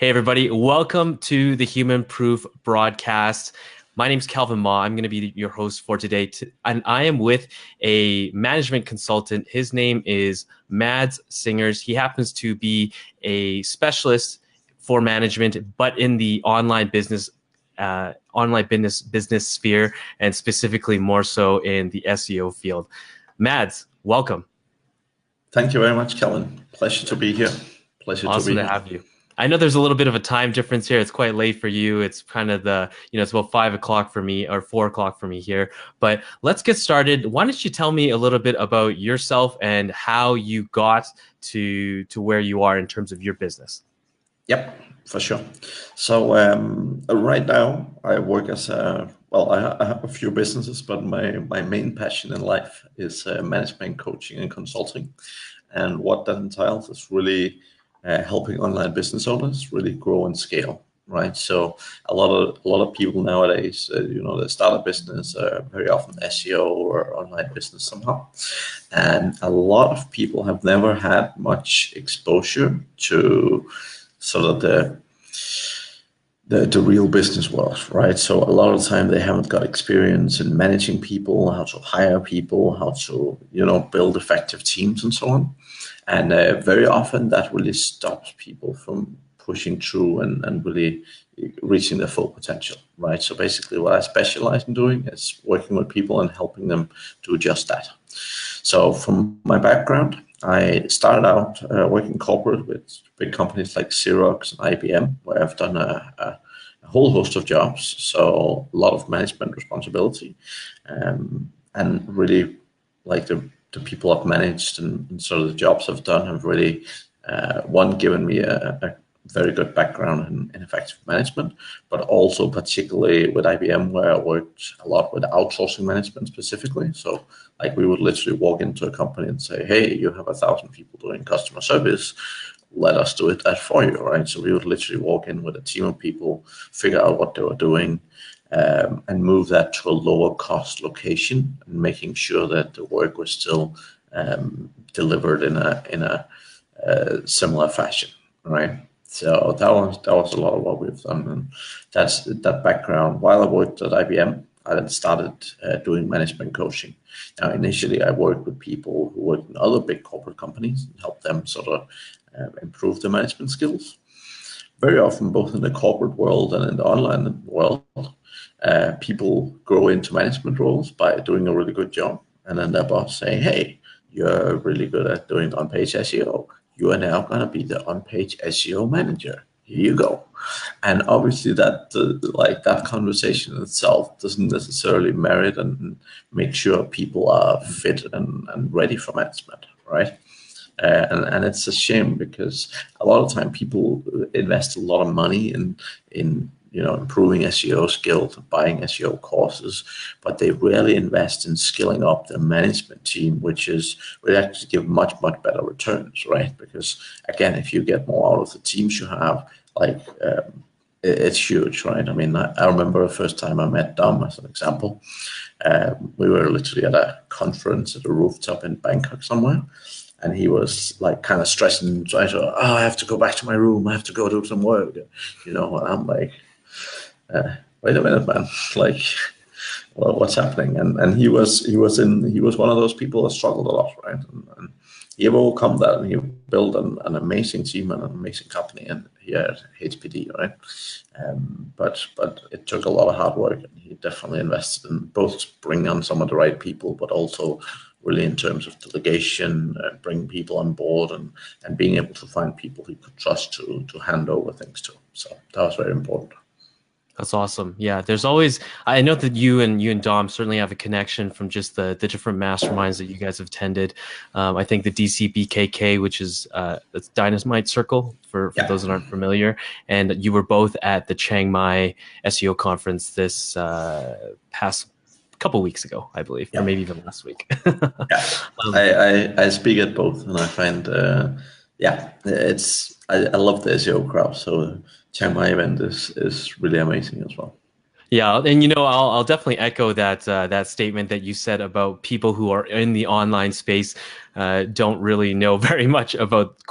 Hey, everybody. Welcome to the Human Proof broadcast. My name is Calvin Ma. I'm going to be your host for today. And I am with a management consultant. His name is Mads Singers. He happens to be a specialist for management, but in the business sphere, and specifically more so in the SEO field. Mads, welcome. Thank you very much, Calvin. Pleasure to be here. Pleasure to Awesome be to here. have you. I know there's a little bit of a time difference here. It's quite late for you. It's kind of it's about 5 o'clock for me or 4 o'clock for me here. But let's get started. Why don't you tell me a little bit about yourself and how you got to where you are in terms of your business? Yep, for sure. So right now I work as I have a few businesses, but my main passion in life is management, coaching, and consulting. And what that entails is really helping online business owners really grow and scale. Right. So a lot of people nowadays, they start a business, very often SEO or online business somehow. And a lot of people have never had much exposure to sort of the real business world, right? So a lot of the time they haven't got experience in managing people, how to hire people, how to build effective teams and so on. And very often that really stops people from pushing through and really reaching their full potential, right? So basically what I specialize in doing is working with people and helping them do just that. So from my background, I started out working corporate with big companies like Xerox and IBM, where I've done a whole host of jobs. So a lot of management responsibility, and really like the people I've managed and sort of the jobs I've done have really, one, given me a very good background in effective management, but also particularly with IBM, where I worked a lot with outsourcing management specifically. So like we would literally walk into a company and say, hey, you have 1,000 people doing customer service. Let us do that for you, right? So we would literally walk in with a team of people, figure out what they were doing, and move that to a lower cost location, and making sure that the work was still delivered in a similar fashion, right? So that was a lot of what we've done, and that's that background. While I worked at IBM, I then started doing management coaching. Now, initially, I worked with people who worked in other big corporate companies and helped them sort of improve their management skills. Very often, both in the corporate world and in the online world, people grow into management roles by doing a really good job, and then their boss saying, "Hey, you're really good at doing on-page SEO. You are now going to be the on-page SEO manager. Here you go." And obviously that that conversation itself doesn't necessarily merit and make sure people are fit and ready for management, right? And it's a shame, because a lot of time people invest a lot of money in improving SEO skills, buying SEO courses, but they rarely invest in skilling up their management team, which would actually give much better returns, right? Because again, if you get more out of the teams you have, it's huge, right? I mean, I remember the first time I met Dom, as an example. We were literally at a conference at a rooftop in Bangkok somewhere, and he was like kind of stressing, trying to, oh, I have to go back to my room, I have to go do some work, and I'm like, wait a minute, man, like, well, what's happening? And he was one of those people that struggled a lot, right? And he overcome that, and he built an amazing team and an amazing company, and here at HPD, right? But it took a lot of hard work, and he definitely invested in both bringing on some of the right people, but also really in terms of delegation, bringing people on board, and being able to find people he could trust to hand over things to. So that was very important. That's awesome. Yeah, I know that you and Dom certainly have a connection from just the different masterminds that you guys have attended. I think the DCBKK, which is that's Dynamite Circle for Yeah. those that aren't familiar, and you were both at the Chiang Mai SEO conference this past couple weeks ago, I believe, or Yeah. maybe even last week. Yeah, I speak at both, and I find I love the SEO crowd. So Chiang Mai event is really amazing as well. Yeah, and I'll definitely echo that statement that you said about people who are in the online space don't really know very much about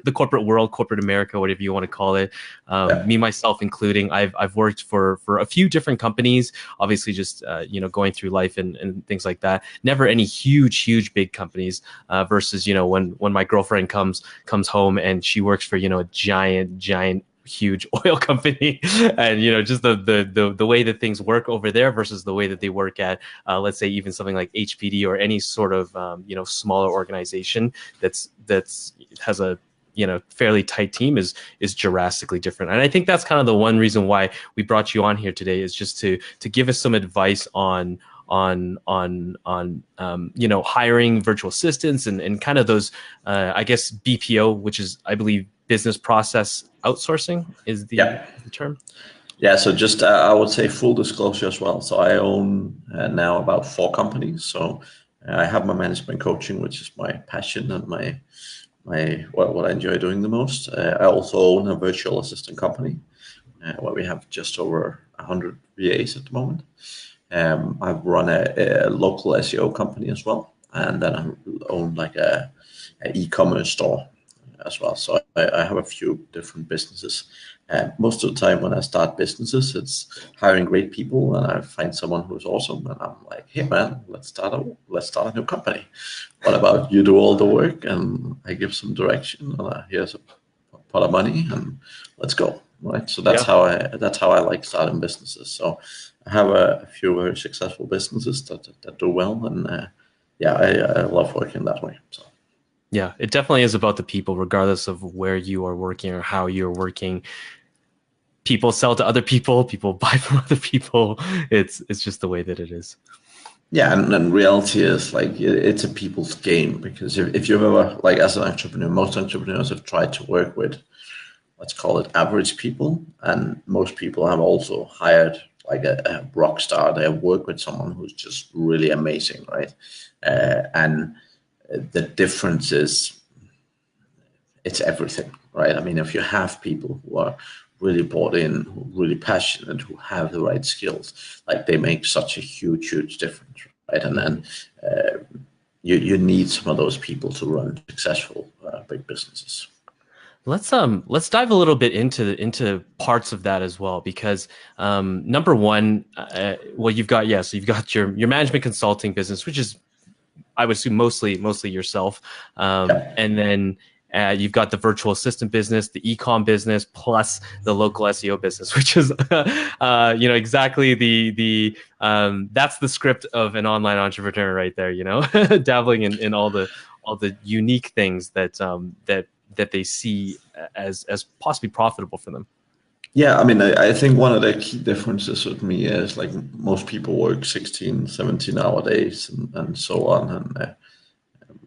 the corporate world, corporate America, whatever you want to call it. Yeah. Me myself including, I've worked for a few different companies. Obviously, just going through life and things like that. Never any huge big companies. Versus when my girlfriend comes home and she works for a giant huge oil company, and just the way that things work over there versus the way that they work at let's say even something like HPD or any sort of smaller organization that's has a fairly tight team is drastically different. And I think that's kind of the one reason why we brought you on here today, is just to give us some advice on hiring virtual assistants and kind of those I guess BPO, which is, I believe, business process outsourcing is the Yeah. term. Yeah, so just I would say full disclosure as well. So I own now about 4 companies. So I have my management coaching, which is my passion and my what I enjoy doing the most. I also own a virtual assistant company where we have just over 100 VAs at the moment. I've run a local SEO company as well, and then I own like a e-commerce store as well. So I have a few different businesses. Most of the time when I start businesses, it's hiring great people, and I find someone who's awesome, and I'm like, hey man, let's start a new company. What about you do all the work, and I give some direction, and here's a pot of money, and let's go. Right. So that's how I like starting businesses. So I have a few very successful businesses that do well, and I love working that way. So. Yeah, it definitely is about the people, regardless of where you are working or how you're working. People sell to other people, people buy from other people. It's just the way that it is. Yeah, and reality is like it's a people's game, because if you've ever, like, as an entrepreneur, most entrepreneurs have tried to work with, let's call it, average people, and most people have also hired like a rock star. They have worked with someone who's just really amazing, right? And the difference is it's everything, right? I mean, if you have people who are really bought in, who are really passionate, who have the right skills, like, they make such a huge difference, right? And then you need some of those people to run successful big businesses. Let's dive a little bit into parts of that as well, because number one, well, you've got your management consulting business, which is, I would assume, mostly yourself, Yeah. and then you've got the virtual assistant business, the e-com business, plus the local SEO business, which is exactly the that's the script of an online entrepreneur right there. Dabbling in all the unique things that they see as possibly profitable for them. Yeah, I mean, I think one of the key differences with me is, like, most people work 16, 17-hour days and so on. And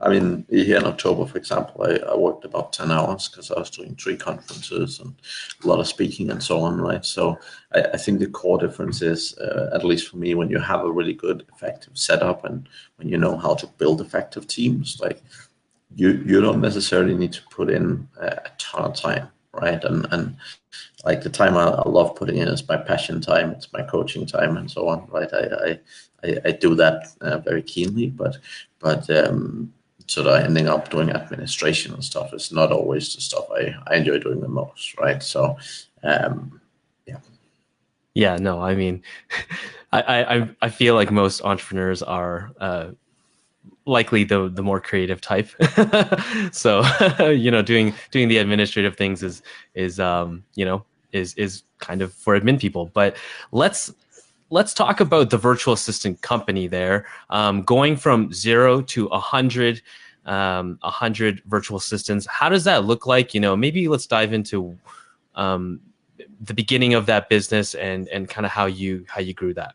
I mean, here in October, for example, I worked about 10 hours because I was doing 3 conferences and a lot of speaking and so on, right? So I think the core difference is, at least for me, when you have a really good, effective setup, and when you know how to build effective teams, like, you don't necessarily need to put in a ton of time, right? And like, the time I love putting in is my passion time, it's my coaching time, and so on, right? I do that very keenly, but sort of ending up doing administration and stuff is not always the stuff I enjoy doing the most, right? So yeah. Yeah, no, I mean, I feel like most entrepreneurs are likely the more creative type. So doing the administrative things is kind of for admin people. But let's talk about the virtual assistant company there. Going from 0 to 100, 100 virtual assistants. How does that look like? Maybe let's dive into the beginning of that business and kind of how you grew that.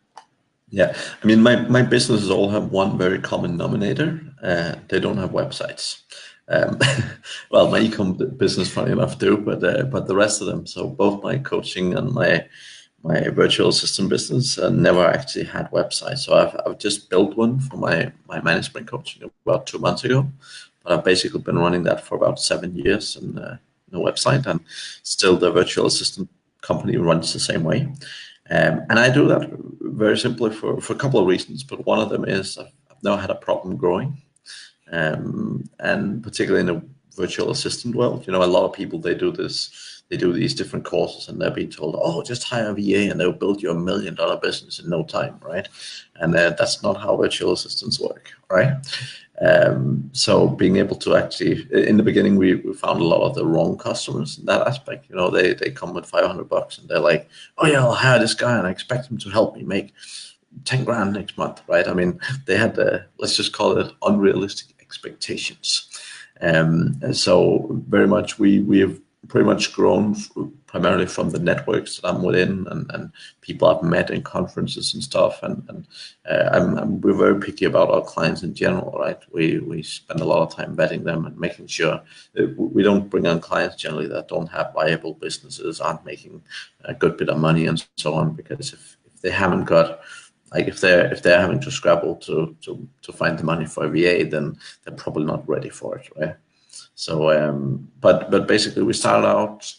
Yeah, I mean, my businesses all have one very common denominator. They don't have websites. Um, well, my e-com business, funny enough, do, but the rest of them. So both my coaching and my virtual assistant business never actually had websites. So I've just built one for my management coaching about 2 months ago, but I've basically been running that for about 7 years, and no website, and still the virtual assistant company runs the same way. And I do that very simply for a couple of reasons, but one of them is I've never had a problem growing, and particularly in the virtual assistant world. You know, a lot of people, they do these different courses and they're being told, oh, just hire a VA and they'll build you $1 million business in no time, right? And that's not how virtual assistants work, right? So being able to actually, in the beginning, we found a lot of the wrong customers in that aspect. You know, they come with $500 and they're like, oh yeah, I'll hire this guy and I expect him to help me make 10 grand next month, right? I mean, they had let's just call it unrealistic expectations. And so very much we have pretty much grown primarily from the networks that I'm within and people I've met in conferences and stuff. And we're very picky about our clients in general, right? We spend a lot of time vetting them and making sure that we don't bring on clients generally that don't have viable businesses, aren't making a good bit of money and so on, because if they haven't got, like if they're having to scrabble to find the money for a VA, then they're probably not ready for it, right? So, but basically we started out,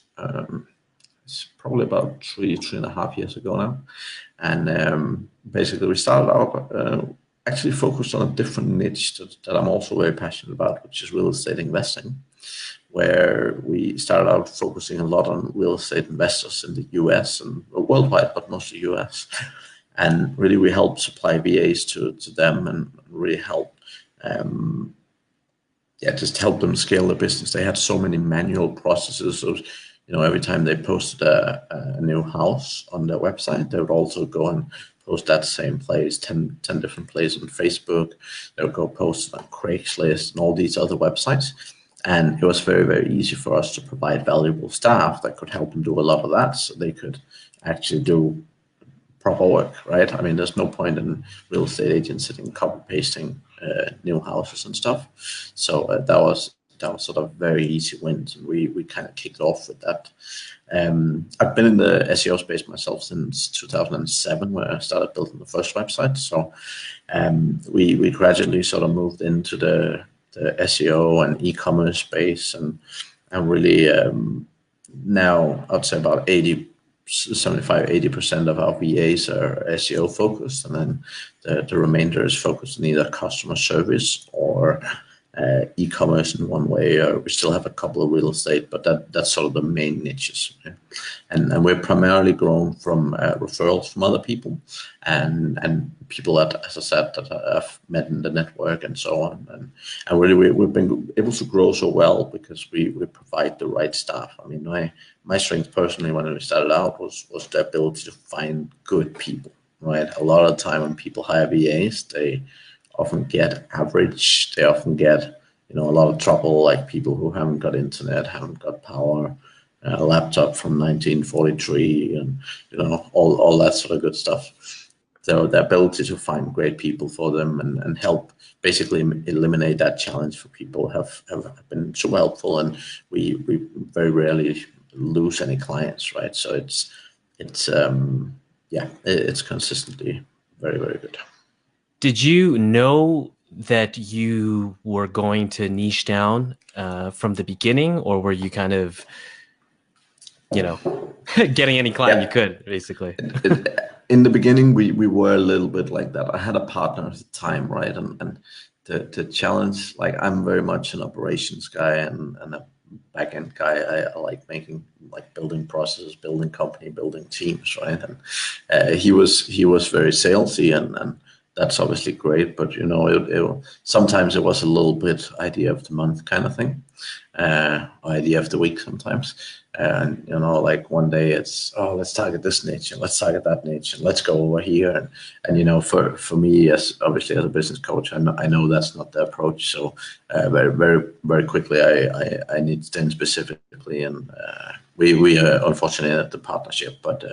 it's probably about 3.5 years ago now, and basically we started out actually focused on a different niche that I'm also very passionate about, which is real estate investing, where we started out focusing a lot on real estate investors in the US and worldwide, but mostly US. And really we help supply VAs to them and really help just help them scale their business. They had so many manual processes. So, you know, every time they posted a new house on their website, they would also go and post that same place, 10 different places on Facebook. They would go post on Craigslist and all these other websites. And it was very, very easy for us to provide valuable staff that could help them do a lot of that, so they could actually do proper work, right? I mean, there's no point in real estate agents sitting copy pasting new houses and stuff. So that was sort of very easy wins, and we kind of kicked off with that. I've been in the SEO space myself since 2007, where I started building the first website. So we gradually sort of moved into the SEO and e-commerce space, and really now I'd say about 75-80% of our VAs are SEO focused, and then the remainder is focused on either customer service or e-commerce in one way. We still have a couple of real estate, but that's sort of the main niches. Okay? And we're primarily grown from referrals from other people and people that, as I said, that I've met in the network and so on. And really we've been able to grow so well because we provide the right staff. I mean, my strength personally when we started out was the ability to find good people, right? A lot of the time when people hire VAs, they often get average. They often get, you know, a lot of trouble, like people who haven't got internet, haven't got power, a laptop from 1943, and you know, all that sort of good stuff. So the ability to find great people for them and help basically eliminate that challenge for people have been so helpful, and we very rarely lose any clients, right? So it's consistently very, very good. Did you know that you were going to niche down from the beginning, or were you kind of, you know, getting any client you could, basically? In the beginning, we were a little bit like that. I had a partner at the time, right? And the challenge, like I'm very much an operations guy and a back-end guy. I like building processes, building company, building teams, right? And he was very salesy and that's obviously great, but you know, sometimes it was a little bit idea of the month kind of thing, idea of the week sometimes. And you know, like one day it's, oh, let's target this niche and let's target that niche and let's go over here. And you know, for me, as obviously as a business coach, I know that's not the approach. So very, very, very quickly, I need to stand specifically, and we unfortunately had the partnership, but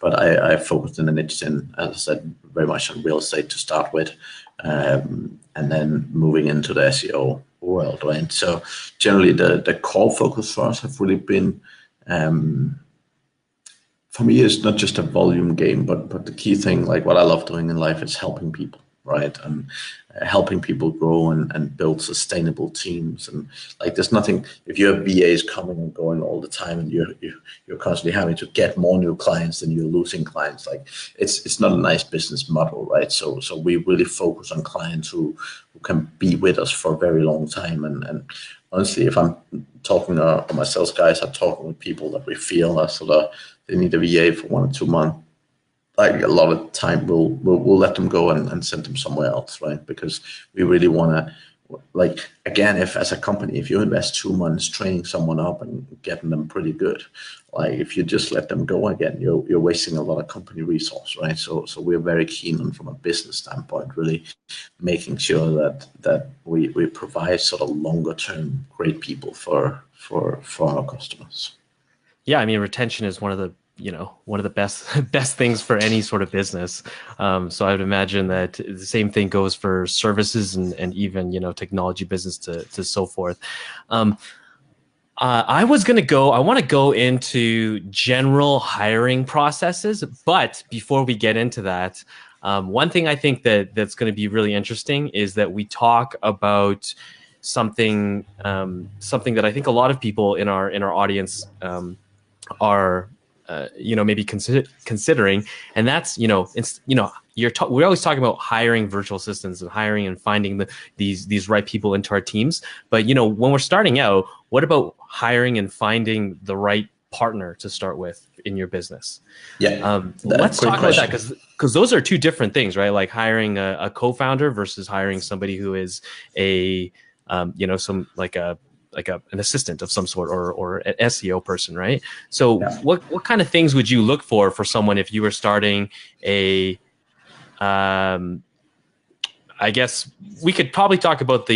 I focused in the niche, and as I said, very much on real estate to start with, and then moving into the SEO world, right? So generally, the core focus for us have really been, for me, it's not just a volume game, but the key thing, like what I love doing in life, is helping people, right? And helping people grow and build sustainable teams. And like, there's nothing, if you have VAs coming and going all the time and you're constantly having to get more new clients than you're losing clients, like it's not a nice business model, right? So we really focus on clients who can be with us for a very long time. And honestly, if I'm talking or my sales guys are talking with people that we feel are sort of they need a VA for 1 or 2 months, like a lot of the time we'll let them go and send them somewhere else, right? Because we really want to, like, again, if as a company, if you invest 2 months training someone up and getting them pretty good, like if you just let them go again, you're wasting a lot of company resource, right? So we're very keen on, from a business standpoint, really making sure that we provide sort of longer term great people for our customers. Yeah, I mean, retention is one of the one of the best best things for any sort of business. So I would imagine that the same thing goes for services and even technology business to so forth. I want to go into general hiring processes, but before we get into that, one thing I think that's going to be really interesting is that we talk about something that I think a lot of people in our audience are maybe considering, and that's we're always talking about hiring virtual assistants and hiring and finding these right people into our teams, but when we're starting out, what about hiring and finding the right partner to start with in your business? Yeah, Let's great talk about that, question. because those are two different things, right? Like hiring a co-founder versus hiring somebody who is a some an assistant of some sort, or an SEO person, right? So Yeah. what kind of things would you look for someone if you were starting a I guess we could probably talk about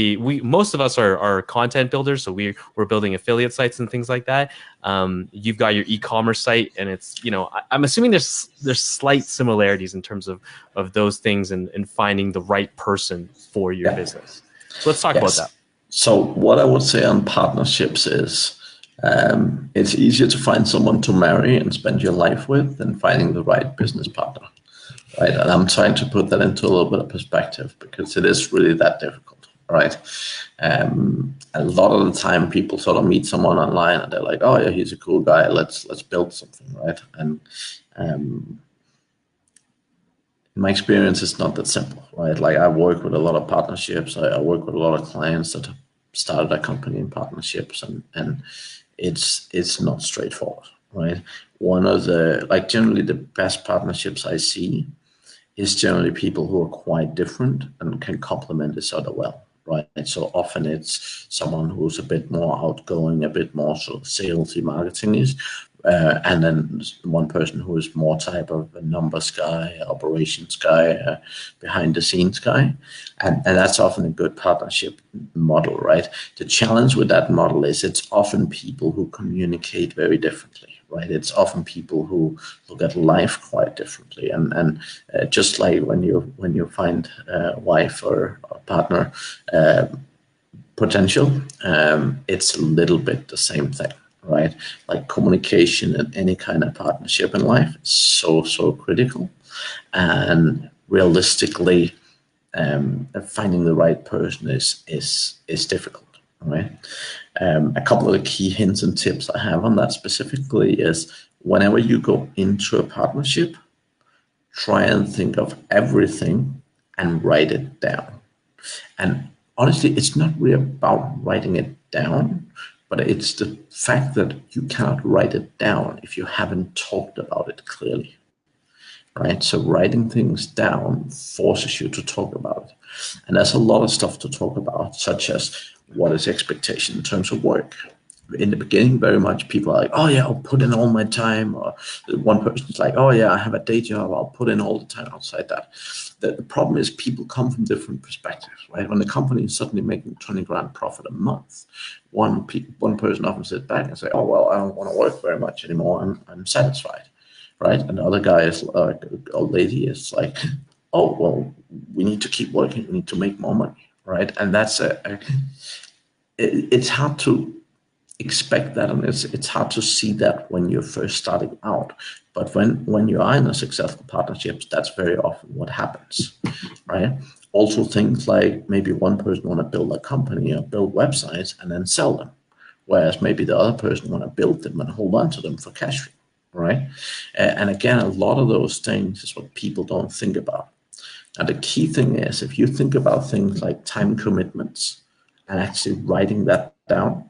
most of us are content builders, so we're building affiliate sites and things like that. You've got your e-commerce site, and it's I'm assuming there's slight similarities in terms of those things and finding the right person for your Yeah. business. So let's talk about Yes. that. So what I would say on partnerships is it's easier to find someone to marry and spend your life with than finding the right business partner, right? And I'm trying to put that into a little bit of perspective because it is really that difficult, right? A lot of the time, people sort of meet someone online and they're like, "Oh yeah, he's a cool guy. Let's build something," right? And in my experience, it's not that simple, right? Like I work with a lot of partnerships. I work with a lot of clients that have started a company in partnerships, and it's not straightforward, right? One of the generally the best partnerships I see is generally people who are quite different and can complement each other well, right? So often it's someone who's a bit more outgoing, a bit more sort of salesy, marketing-ish, and then one person who is more type of a numbers guy, operations guy, behind the scenes guy, and that's often a good partnership model, right? The challenge with that model is it's often people who communicate very differently. Right, it's often people who look at life quite differently, and just like when you find a wife or a partner potential, it's a little bit the same thing, right? Like communication in any kind of partnership in life is so critical, and realistically, finding the right person is difficult, right? A couple of the key hints and tips I have on that specifically is whenever you go into a partnership, try and think of everything and write it down. And honestly, it's not really about writing it down, but it's the fact that you cannot write it down if you haven't talked about it clearly, right? So writing things down forces you to talk about it. And there's a lot of stuff to talk about, such as what is expectation in terms of work. In the beginning, very much people are like, "Oh yeah, I'll put in all my time," or one person's like, "Oh yeah, I have a day job, I'll put in all the time outside that." The problem is people come from different perspectives, right? When the company is suddenly making 20 grand profit a month, one person often sits back and say, "Oh well, I don't want to work very much anymore. I'm satisfied." Right? And the other guy is like, or lady is like, "Oh well, we need to keep working. We need to make more money." Right? And that's it's hard to expect that, and it's hard to see that when you're first starting out. But when you are in a successful partnerships, that's very often what happens, right? Also, things like maybe one person want to build a company or build websites and then sell them, whereas maybe the other person want to build them and hold on to them for cash flow, right? And again, a lot of those things is what people don't think about. Now, the key thing is if you think about things like time commitments and actually writing that down,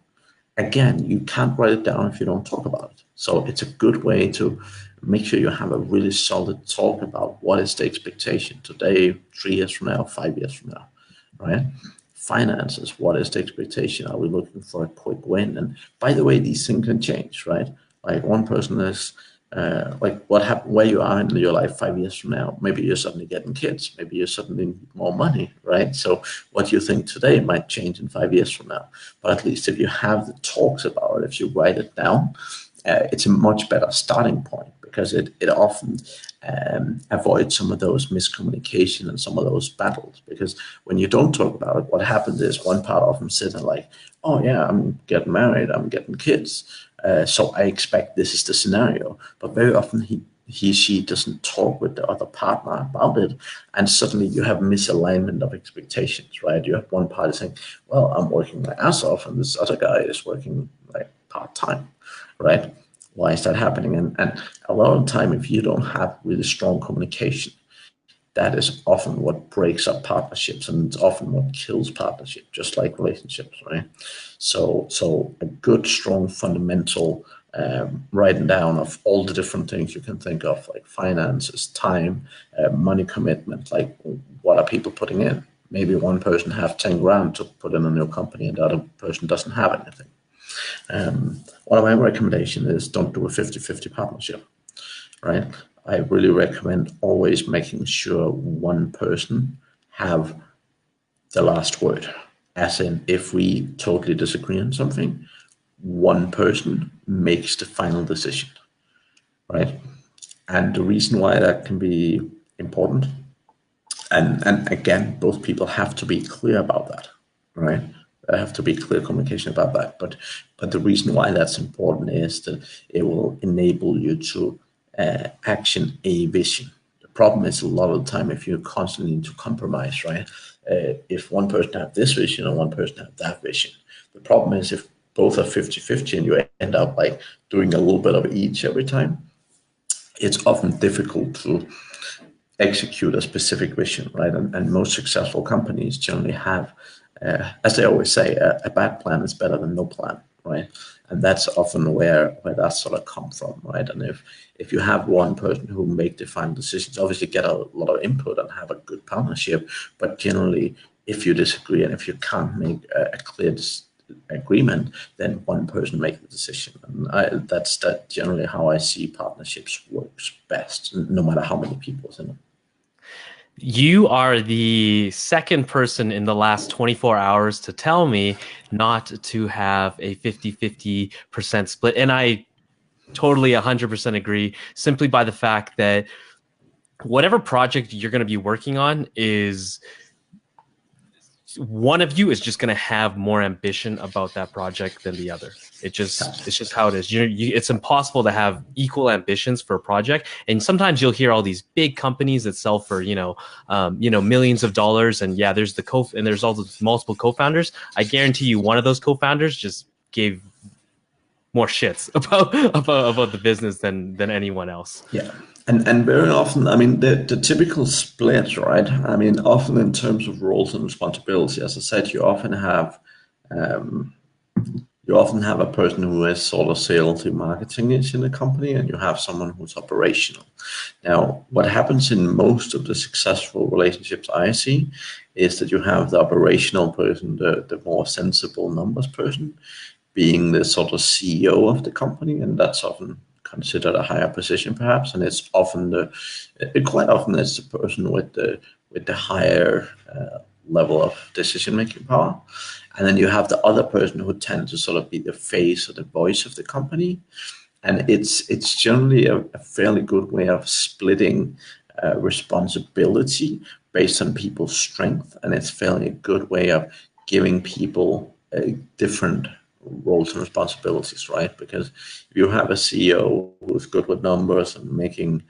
again, you can't write it down if you don't talk about it. So it's a good way to make sure you have a really solid talk about what is the expectation today, 3 years from now, 5 years from now, right? Finances, what is the expectation? Are we looking for a quick win? And by the way, these things can change, right? Like one person is like what happened, where you are in your life 5 years from now. Maybe you're suddenly getting kids. Maybe you're suddenly need more money, right? So what you think today might change in 5 years from now. But at least if you have the talks about it, if you write it down, it's a much better starting point because it often avoids some of those miscommunication and some of those battles. Because when you don't talk about it, what happens is one part often sits and like, oh yeah, I'm getting married, I'm getting kids, so I expect this is the scenario. But very often she doesn't talk with the other partner about it, and suddenly you have misalignment of expectations, right? You have one party saying, well, I'm working my ass off and this other guy is working like part-time, right? Why is that happening? And a lot of the time, if you don't have really strong communication, that is often what breaks up partnerships, and it's often what kills partnership, just like relationships, right? So a good, strong, fundamental writing down of all the different things you can think of, like finances, time, money commitment, like what are people putting in? Maybe one person have 10 grand to put in a new company and the other person doesn't have anything. One of my recommendations is don't do a 50-50 partnership, right? I really recommend always making sure one person have the last word. As in, if we totally disagree on something, one person makes the final decision, right? And the reason why that can be important, and again, both people have to be clear about that, right? There have to be clear communication about that. But the reason why that's important is that it will enable you to action a vision. The problem is a lot of the time if you constantly need to compromise, right? If one person have this vision and one person have that vision, the problem is if both are 50-50 and you end up like doing a little bit of each every time, it's often difficult to execute a specific vision, right? And most successful companies generally have, as they always say, a bad plan is better than no plan, right? And that's often where that sort of come from, right? And if you have one person who make the final decisions, obviously get a lot of input and have a good partnership, but generally, if you disagree and if you can't make a clear agreement, then one person make the decision. And that's generally how I see partnerships works best, no matter how many people is in it. You are the second person in the last 24 hours to tell me not to have a 50-50% split. And I totally 100% agree, simply by the fact that whatever project you're going to be working on is one of you is just going to have more ambition about that project than the other. It's just how it is. It's impossible to have equal ambitions for a project. And sometimes you'll hear all these big companies that sell for millions of dollars. And yeah, there's there's all those multiple co-founders. I guarantee you, one of those co-founders just gave more shits about the business than anyone else. Yeah. And very often, I mean, the typical split, right? I mean, often in terms of roles and responsibility, as I said, you often have a person who is sort of sales and marketing is in the company, and you have someone who's operational. Now, what happens in most of the successful relationships I see is that you have the operational person, the more sensible numbers person, being the sort of CEO of the company, and that's often considered a higher position perhaps, and it's often quite often it's the person with the higher level of decision making power, and then you have the other person who tend to sort of be the face or the voice of the company, and it's generally a fairly good way of splitting responsibility based on people's strength, and it's fairly a good way of giving people different roles and responsibilities, right? Because if you have a CEO who's good with numbers and making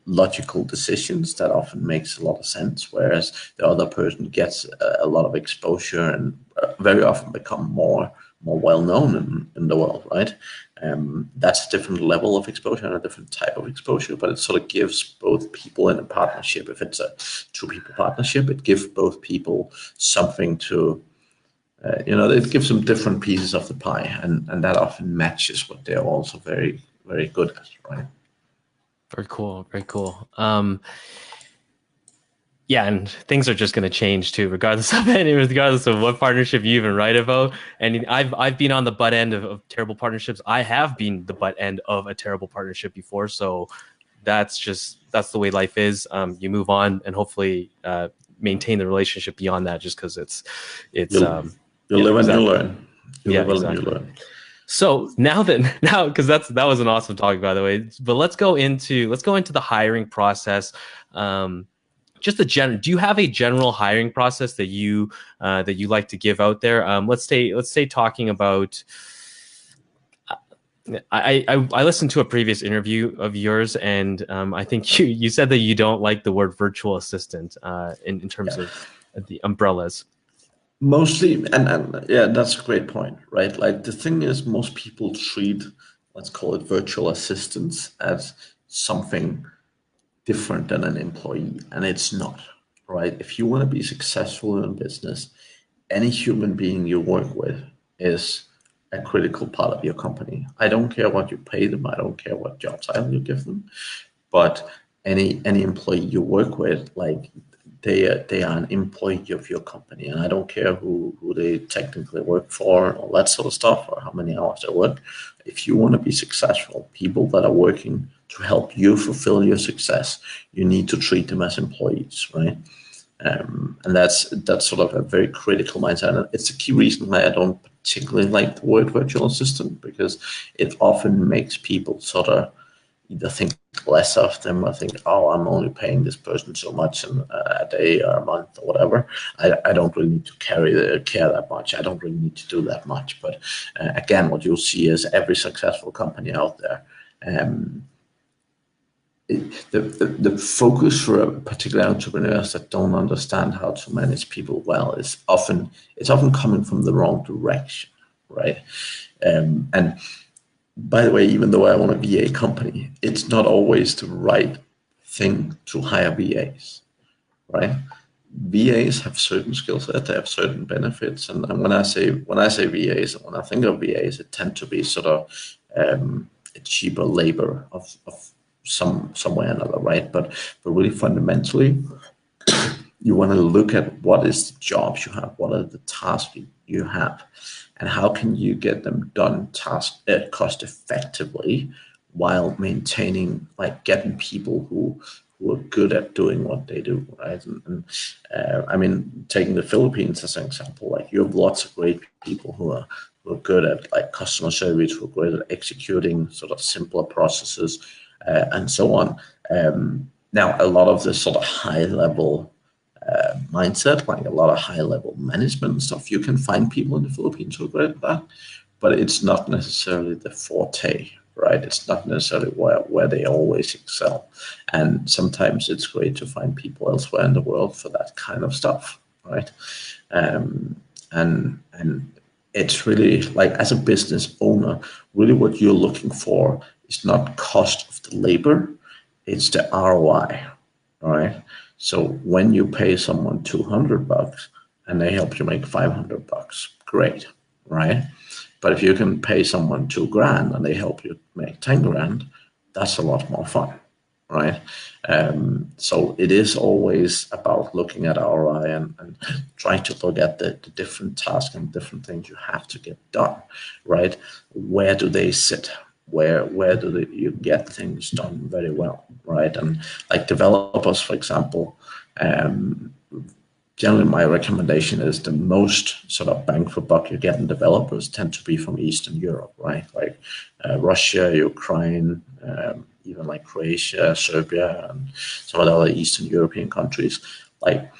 logical decisions, that often makes a lot of sense, whereas the other person gets a lot of exposure and very often become more well-known in the world, right? That's a different level of exposure and a different type of exposure, but it sort of gives both people in a partnership, if it's a two-people partnership, it gives both people something to it gives them different pieces of the pie, and that often matches what they're also very, very good at, right? Very cool. Very cool. Yeah, and things are just going to change too, regardless of any, regardless of what partnership you even write about. And I've been on the butt end of terrible partnerships. I have been the butt end of a terrible partnership before, so that's the way life is. You move on and hopefully maintain the relationship beyond that, just because it's You'll you yeah, live and you exactly. learn. You Yeah, live and you exactly. learn. So now because that was an awesome talk, by the way. But let's go into the hiring process. Just do you have a general hiring process that you like to give out there? Let's say talking about. I listened to a previous interview of yours, and I think you said that you don't like the word virtual assistant in terms Yeah. of the umbrellas. Mostly, and yeah, that's a great point, right? Like the thing is, most people treat, let's call it virtual assistants, as something different than an employee, and it's not, right? If you want to be successful in business, any human being you work with is a critical part of your company. I don't care what you pay them, I don't care what job title you give them, but any employee you work with, like they are an employee of your company, and I don't care who they technically work for, all that sort of stuff, or how many hours they work. If you want to be successful, people that are working to help you fulfill your success, you need to treat them as employees, right? And that's sort of a very critical mindset. And it's a key reason why I don't particularly like the word virtual assistant, because it often makes people sort of either think less of them or think, oh, I'm only paying this person so much in a day or a month or whatever. I don't really need to care that much. I don't really need to do that much. But again, what you'll see is every successful company out there, um, the focus for a particular entrepreneurs that don't understand how to manage people well is often coming from the wrong direction, right? And by the way, even though I own a VA company, it's not always the right thing to hire VAs, right? VAs have certain skill sets, they have certain benefits, and when I say VAs, when I think of VAs, it tend to be sort of a cheaper labor of some way or another, right? But really fundamentally, you want to look at what is the jobs you have, what are the tasks you have, and how can you get them done cost effectively while maintaining, like, getting people who are good at doing what they do, right? And I mean, taking the Philippines as an example, like you have lots of great people who are good at like customer service, who are great at executing sort of simpler processes, and so on. Now, a lot of the sort of high level mindset, like a lot of high level management and stuff, you can find people in the Philippines who are great at that, but it's not necessarily the forte, right? It's not necessarily where they always excel. And sometimes it's great to find people elsewhere in the world for that kind of stuff, right? And it's really like, as a business owner, really what you're looking for is not cost of the labor, it's the ROI, all right? So when you pay someone $200 and they help you make $500, great, right? But if you can pay someone $2,000 and they help you make 10 grand, that's a lot more fun, right? So it is always about looking at ROI and trying to look at the different tasks and different things you have to get done, right? Where do they sit? Where do you get things done very well, right? And like developers, for example, generally my recommendation is the most sort of bang for buck you get in developers tend to be from Eastern Europe, right? Like Russia, Ukraine, even like Croatia, Serbia, and some of the other Eastern European countries. Like,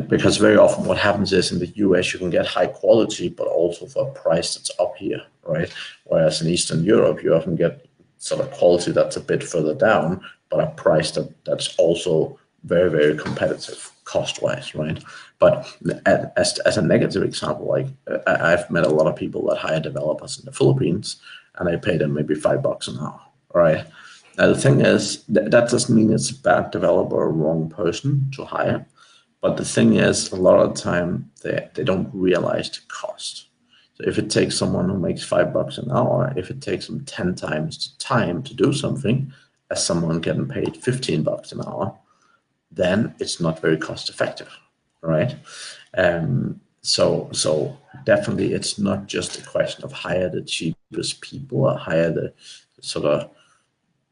because very often what happens is in the US you can get high quality, but also for a price that's up here, right? Whereas in Eastern Europe you often get sort of quality that's a bit further down, but a price that's also very, very competitive cost-wise, right? But as a negative example, like I've met a lot of people that hire developers in the Philippines, and I pay them maybe $5 an hour, right? Now the thing is that doesn't mean it's a bad developer or wrong person to hire, But the thing is, a lot of the time they don't realize the cost. So if it takes someone who makes $5 an hour, if it takes them 10 times the time to do something as someone getting paid $15 an hour, then it's not very cost effective, right? So definitely it's not just a question of hire the cheapest people or hire the sort of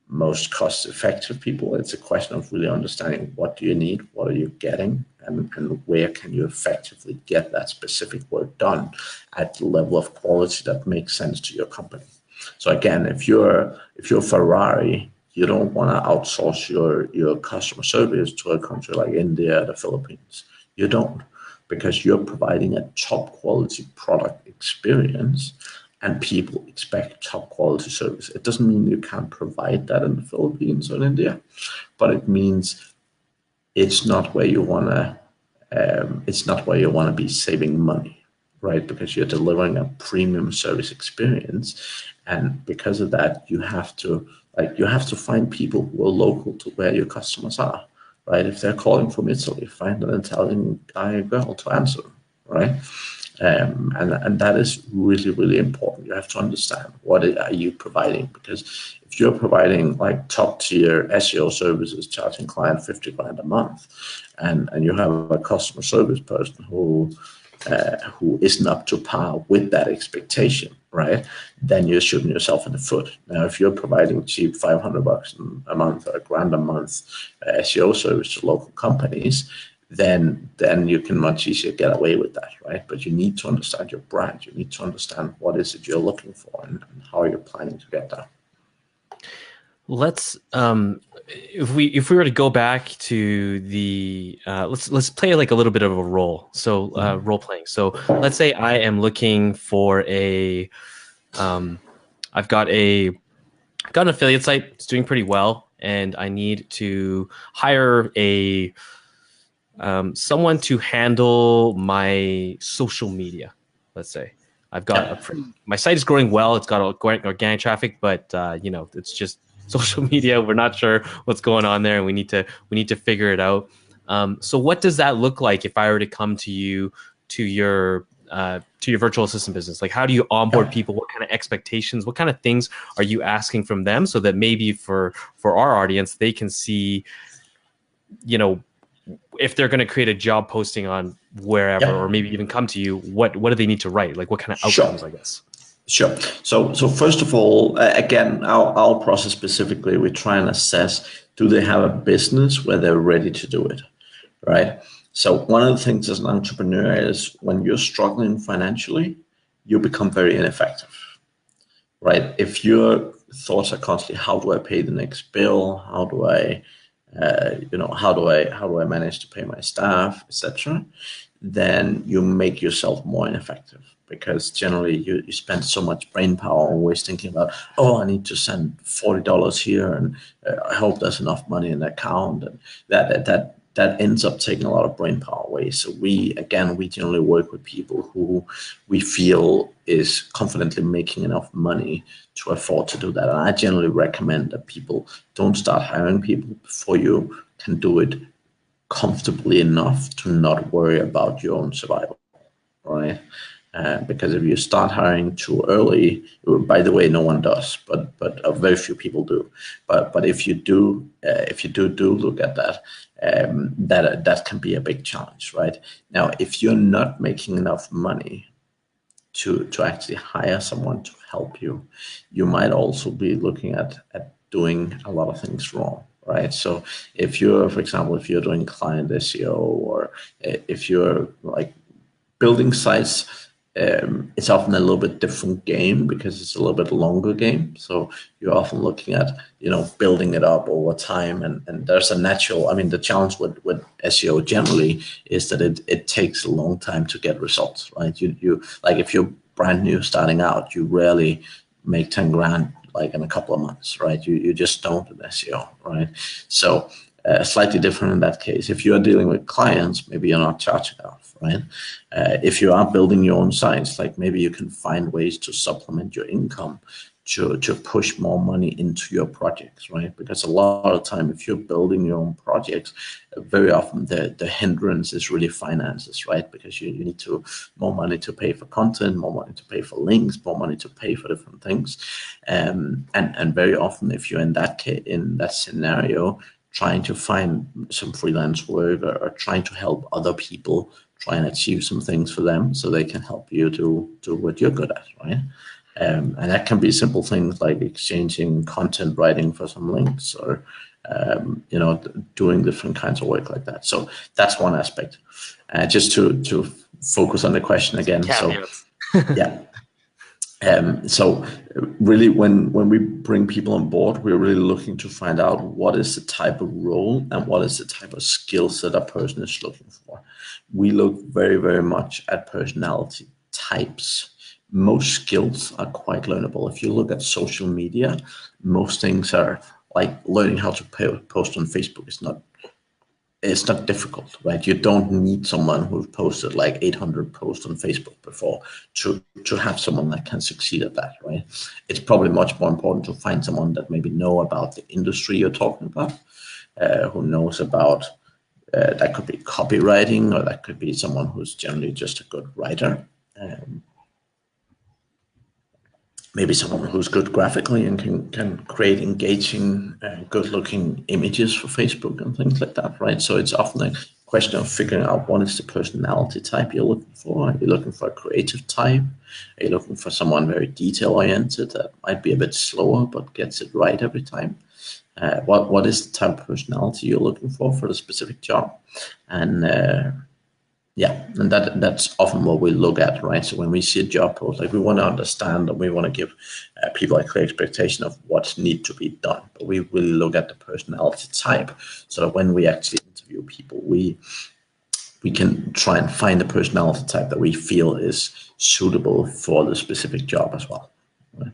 most cost effective people. It's a question of really understanding what do you need, what are you getting, and where can you effectively get that specific work done at the level of quality that makes sense to your company. So again, if you're Ferrari, you don't want to outsource your customer service to a country like India or the Philippines. You don't, because you're providing a top quality product experience and people expect top quality service. It doesn't mean you can't provide that in the Philippines or in India, but it means it's not where you want to be saving money, right? Because you're delivering a premium service experience, and because of that, you have to find people who are local to where your customers are, right? If they're calling from Italy, find an Italian guy or girl to answer them, right? And that is really, really important. You have to understand what are you providing, because if you're providing like top tier SEO services, charging client 50 grand a month, and you have a customer service person who isn't up to par with that expectation, right? Then you're shooting yourself in the foot. Now, if you're providing cheap $500 a month or $1,000 a month SEO service to local companies, then you can much easier get away with that, right? But you need to understand your brand. You need to understand what is it you're looking for and how you're planning to get there. Let's if we were to go back to the let's play like a little bit of a role. So role playing. So let's say I am looking for a I've got an affiliate site. It's doing pretty well, and I need to hire a someone to handle my social media. Let's say I've got my site is growing well. It's got organic traffic, but it's just social media. We're not sure what's going on there, and we need to figure it out. So what does that look like if I were to come to you to your virtual assistant business? Like, how do you onboard people? What kind of expectations? What kind of things are you asking from them, so that maybe for our audience, they can see, if they're going to create a job posting on wherever, or maybe even come to you, what do they need to write? Like, what kind of outcomes, I guess? Sure. So first of all, again, our process specifically, we try and assess, do they have a business where they're ready to do it, right? So one of the things as an entrepreneur is when you're struggling financially, you become very ineffective, right? If your thoughts are constantly, how do I pay the next bill? How do I manage to pay my staff, etc., then you make yourself more ineffective, because generally you spend so much brain power always thinking about, I need to send $40 here, and I hope there's enough money in the account, and that ends up taking a lot of brain power away. So we generally work with people who we feel is confidently making enough money to afford to do that. And I generally recommend that people don't start hiring people before you can do it comfortably enough to not worry about your own survival, right? Because if you start hiring too early, by the way, no one does, but very few people do. But if you do look at that, that can be a big challenge, right? Now, if you're not making enough money to actually hire someone to help you, you might also be looking at doing a lot of things wrong, right? So if you're, for example, if you're doing client SEO, or if you're like building sites, it's often a little bit different game, because it's a little bit longer game. So you're often looking at, building it up over time, and there's a natural, the challenge with SEO generally is that it takes a long time to get results, right? You like, if you're brand new starting out, you rarely make 10 grand like in a couple of months, right? You just don't in SEO, right? So slightly different in that case. If you're dealing with clients, maybe you're not charging enough, right? If you are building your own sites, like maybe you can find ways to supplement your income to push more money into your projects, right? Because a lot of time, if you're building your own projects, very often the hindrance is really finances, right? Because you need to more money to pay for content, more money to pay for links, more money to pay for different things, and very often, if you're in that scenario, trying to find some freelance work, or trying to help other people try and achieve some things for them so they can help you do what you're good at, right? And that can be simple things like exchanging content writing for some links, or doing different kinds of work like that. So that's one aspect. Just to focus on the question again. So Caveats. yeah. So really, when we bring people on board, we're really looking to find out what is the type of role and what is the type of skill set a person is looking for. We look very, very much at personality types. Most skills are quite learnable. If you look at social media, most things are like learning how to post on Facebook. It's not difficult, right? You don't need someone who's posted like 800 posts on Facebook before to have someone that can succeed at that, right? It's probably much more important to find someone that maybe know about the industry you're talking about, who knows about, that could be copywriting, or that could be someone who's generally just a good writer. Maybe someone who's good graphically and can create engaging, good-looking images for Facebook and things like that, right? So it's often a question of figuring out what is the personality type you're looking for. Are you looking for a creative type? Are you looking for someone very detail-oriented that might be a bit slower but gets it right every time? What is the type of personality you're looking for the specific job? And yeah, and that's often what we look at, right? So when we see a job post, like we want to understand and we want to give people a clear expectation of what needs to be done, but we really look at the personality type, so that when we actually interview people, we can try and find a personality type that we feel is suitable for the specific job as well. Right?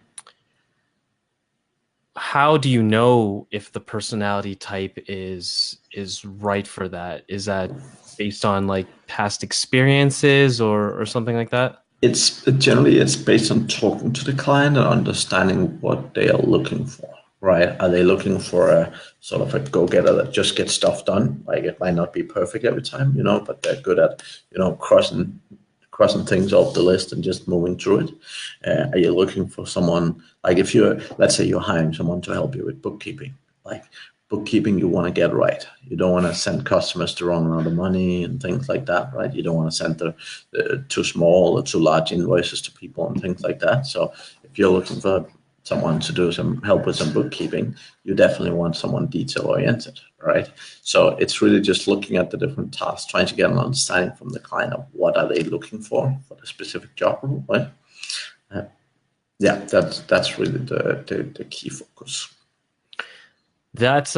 How do you know if the personality type is right for that? Is that based on like past experiences or something like that? It's generally it's based on talking to the client and understanding what they are looking for, right? Are they looking for a sort of a go-getter that just gets stuff done? Like it might not be perfect every time, but they're good at, crossing things off the list and just moving through it. Are you looking for someone, like if let's say you're hiring someone to help you with bookkeeping, like bookkeeping, you want to get right. You don't want to send customers the wrong amount of money and things like that, right? You don't want to send the too small or too large invoices to people and things like that. So if you're looking for someone to do some help with some bookkeeping, you definitely want someone detail oriented, right? So it's really just looking at the different tasks, trying to get an understanding from the client of what are they looking for the specific job role, right? Yeah, that's really the key focus. That's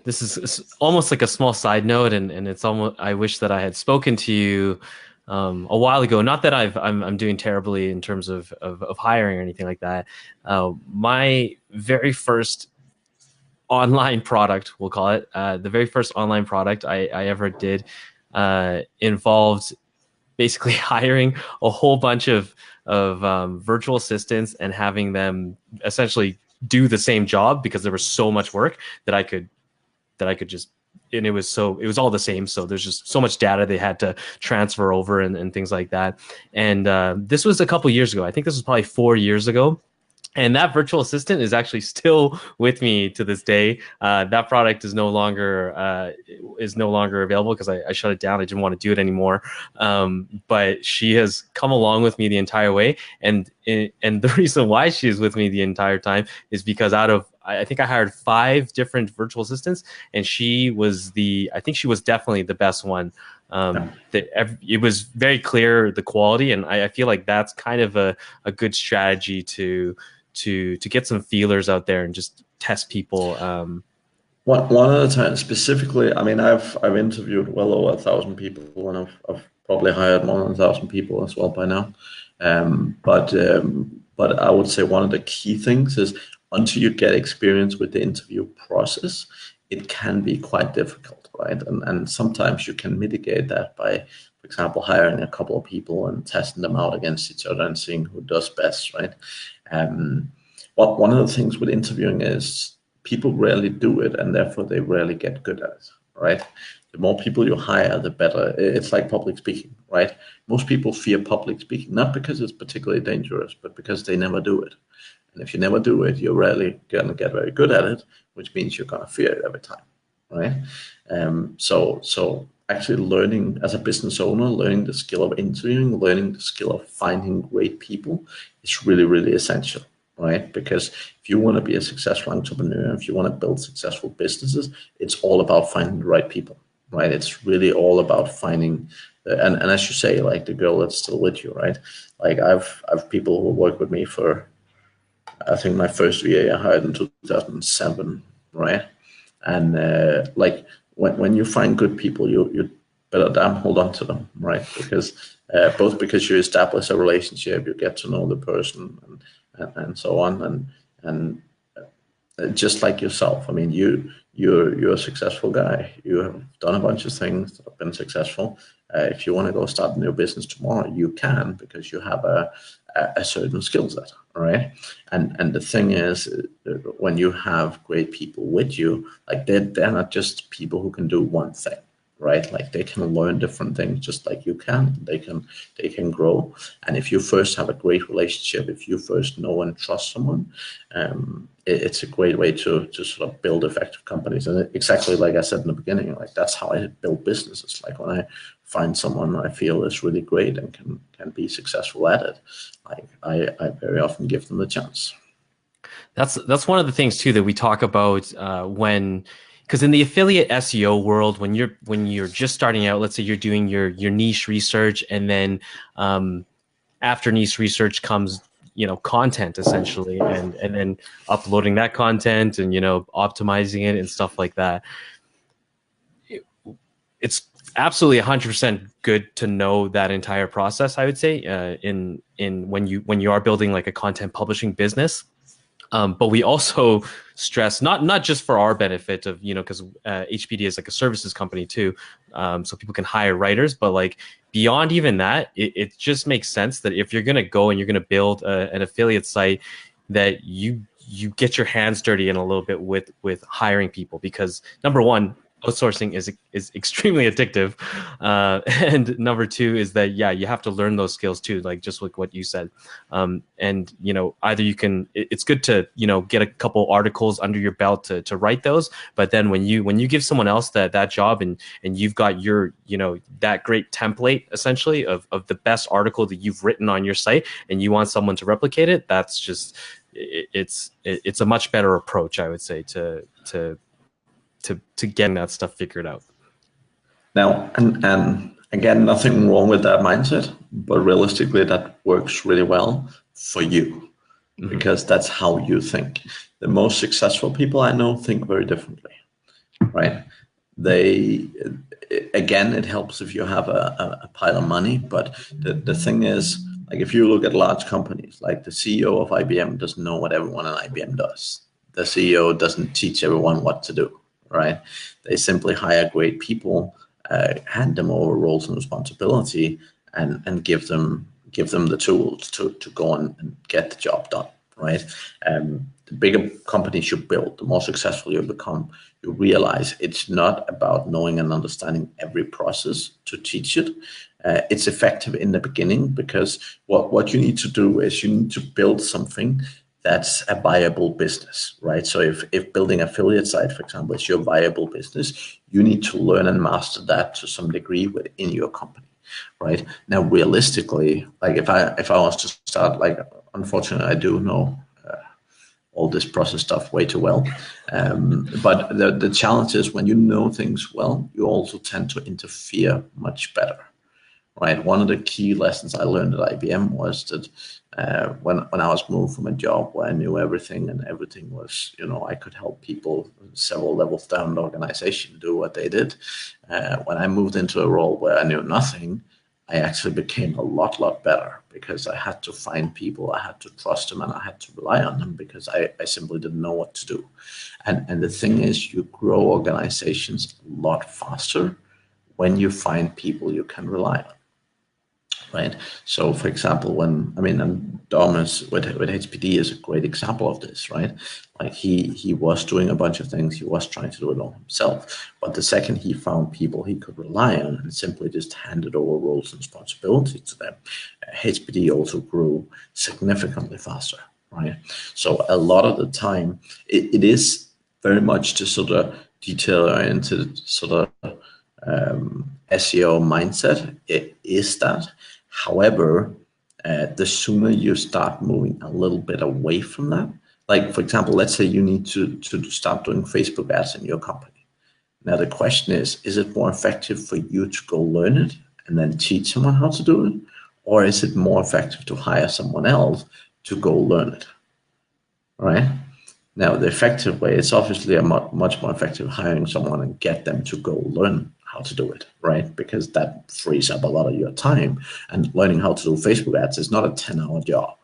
this is almost like a small side note, and it's almost, I wish that I had spoken to you a while ago. Not that I'm doing terribly in terms of hiring or anything like that. My very first online product, we'll call it, the very first online product I ever did involved basically hiring a whole bunch of virtual assistants and having them essentially do the same job, because there was so much work that I could just, and it was all the same. So there's just so much data they had to transfer over and things like that. And this was a couple years ago. I think this was probably 4 years ago. And that virtual assistant is actually still with me to this day. That product is no longer available because I shut it down. I didn't want to do it anymore. But she has come along with me the entire way, and the reason why she is with me the entire time is because I think I hired 5 different virtual assistants, and I think she was definitely the best one. It was very clear, the quality, and I feel like that's kind of a good strategy to get some feelers out there and just test people. One at a time, specifically. I mean, I've interviewed well over 1,000 people, and I've probably hired more than 1,000 people as well by now. But I would say one of the key things is, until you get experience with the interview process, it can be quite difficult, right? And sometimes you can mitigate that by, for example, hiring a couple of people and testing them out against each other and seeing who does best, right? one of the things with interviewing is people rarely do it, and therefore they rarely get good at it, right? The more people you hire, the better. It's like public speaking, right? Most people fear public speaking, not because it's particularly dangerous, but because they never do it. And if you never do it, you're rarely going to get very good at it, which means you're going to fear it every time, right? So actually learning as a business owner, learning the skill of interviewing, learning the skill of finding great people is really, really essential, right? Because if you want to be a successful entrepreneur, if you want to build successful businesses, it's all about finding the right people, right? It's really all about finding, and as you say, like the girl that's still with you, right? Like I've people who work with me for, I think my first VA I hired in 2007, right? And like when you find good people, you better damn hold on to them, right? Because both because you establish a relationship, you get to know the person, and so on, and just like yourself. I mean, you're a successful guy. You have done a bunch of things that have been successful. If you want to go start a new business tomorrow, you can, because you have a certain skill set, all right? And the thing is, when you have great people with you, like they're not just people who can do one thing, right? Like they can learn different things just like you can. They can grow. And if you first have a great relationship, if you first know and trust someone, it's a great way to sort of build effective companies. And exactly like I said in the beginning, like that's how I build businesses. Like when I find someone I feel is really great and can be successful at it, like I very often give them the chance. That's one of the things too that we talk about when, because in the affiliate SEO world, when you're just starting out, let's say you're doing your niche research, and then after niche research comes content essentially, and then uploading that content and optimizing it and stuff like that. It's absolutely 100% good to know that entire process, I would say, in when you are building like a content publishing business. But we also stress, not just for our benefit of, because HPD is like a services company too, so people can hire writers, but like beyond even that, it just makes sense that if you're going to go and you're going to build an affiliate site, that you get your hands dirty in a little bit with hiring people, because number one, outsourcing is extremely addictive, and number two is that you have to learn those skills too, like just like what you said. And either you can, it's good to get a couple articles under your belt to write those, but then when you give someone else that job, and you've got your that great template essentially of the best article that you've written on your site, and you want someone to replicate it, that's just it's a much better approach, I would say, to getting that stuff figured out. Now, and again, nothing wrong with that mindset, but realistically, that works really well for you, because that's how you think. The most successful people I know think very differently, right? They, again, it helps if you have a pile of money, but the thing is, like if you look at large companies, like the CEO of IBM doesn't know what everyone at IBM does. The CEO doesn't teach everyone what to do, right? They simply hire great people, hand them over roles and responsibility, and give them the tools to go on and get the job done, right? The bigger companies you build, the more successful you become, you realize it's not about knowing and understanding every process to teach it. It's effective in the beginning, because what you need to do is you need to build something that's a viable business, right? So if building affiliate site, for example, is your viable business, you need to learn and master that to some degree within your company, right? Now, realistically, like if I was to start, like unfortunately, I do know all this process stuff way too well. But the challenge is when you know things well, you also tend to interfere much better, right? One of the key lessons I learned at IBM was that when I was moved from a job where I knew everything and everything was, I could help people several levels down the organization do what they did. When I moved into a role where I knew nothing, I actually became a lot better, because I had to find people, I had to trust them, and I had to rely on them, because I simply didn't know what to do. And the thing is, you grow organizations a lot faster when you find people you can rely on. Right. So, for example, and Dom is with HPD is a great example of this, right? Like he was doing a bunch of things, he was trying to do it all himself, but the second he found people he could rely on and simply just handed over roles and responsibility to them, HPD also grew significantly faster, right? So a lot of the time, it is very much the sort of detail-oriented sort of SEO mindset. It is that. However, the sooner you start moving a little bit away from that, like for example, let's say you need to start doing Facebook ads in your company. Now the question is it more effective for you to go learn it and then teach someone how to do it? Or is it more effective to hire someone else to go learn it, right? Now, the effective way, it's obviously a much more effective hiring someone and get them to go learn how to do it, right? Because that frees up a lot of your time. And learning how to do Facebook ads is not a 10-hour job,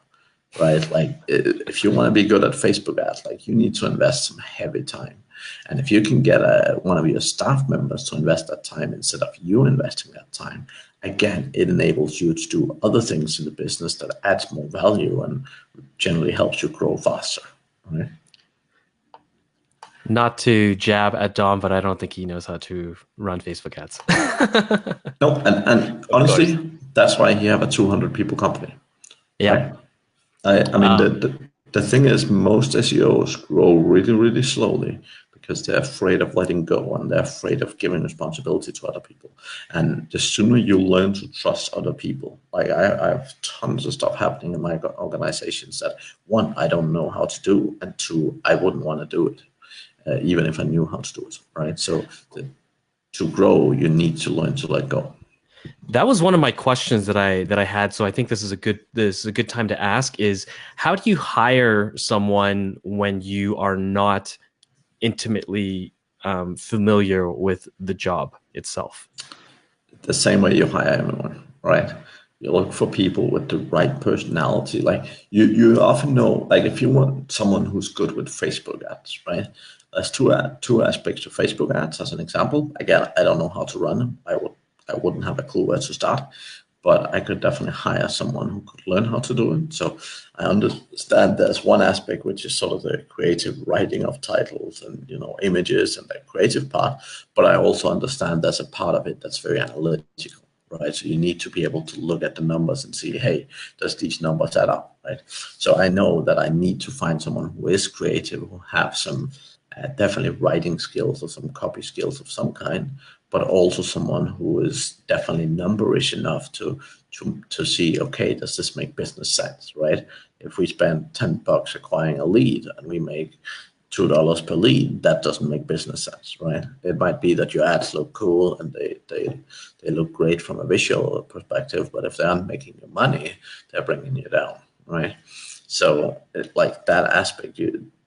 right? Like if you want to be good at Facebook ads, like you need to invest some heavy time. And if you can get one of your staff members to invest that time instead of you investing that time, again, it enables you to do other things in the business that adds more value and generally helps you grow faster, right? Not to jab at Dom, but I don't think he knows how to run Facebook ads. No, and honestly, that's why you have a 200 people company, Yeah. right? I mean, the thing is, most SEOs grow really, really slowly because they're afraid of letting go and they're afraid of giving responsibility to other people. And the sooner you learn to trust other people, like I have tons of stuff happening in my organizations that one, I don't know how to do, and two, I wouldn't want to do it, even if I knew how to do it, right? So to grow, you need to learn to let go. That was one of my questions that I had. So I think this is a good time to ask is how do you hire someone when you are not intimately familiar with the job itself? The same way you hire anyone, right? You look for people with the right personality. Like you often know, like if you want someone who's good with Facebook ads, right? There's two aspects to Facebook ads. As an example, again, I don't know how to run them. I wouldn't have a clue where to start, but I could definitely hire someone who could learn how to do it. So I understand there's one aspect which is sort of the creative writing of titles and images and the creative part, but I also understand there's a part of it that's very analytical, right? So you need to be able to look at the numbers and see, hey, does these numbers add up, right? So I know that I need to find someone who is creative, who have some definitely writing skills or some copy skills of some kind, but also someone who is definitely numberish enough to see, okay, does this make business sense, right? If we spend $10 acquiring a lead and we make $2 per lead, that doesn't make business sense, right? It might be that your ads look cool and they look great from a visual perspective, but if they aren't making you money, they're bringing you down, right? So like that aspect,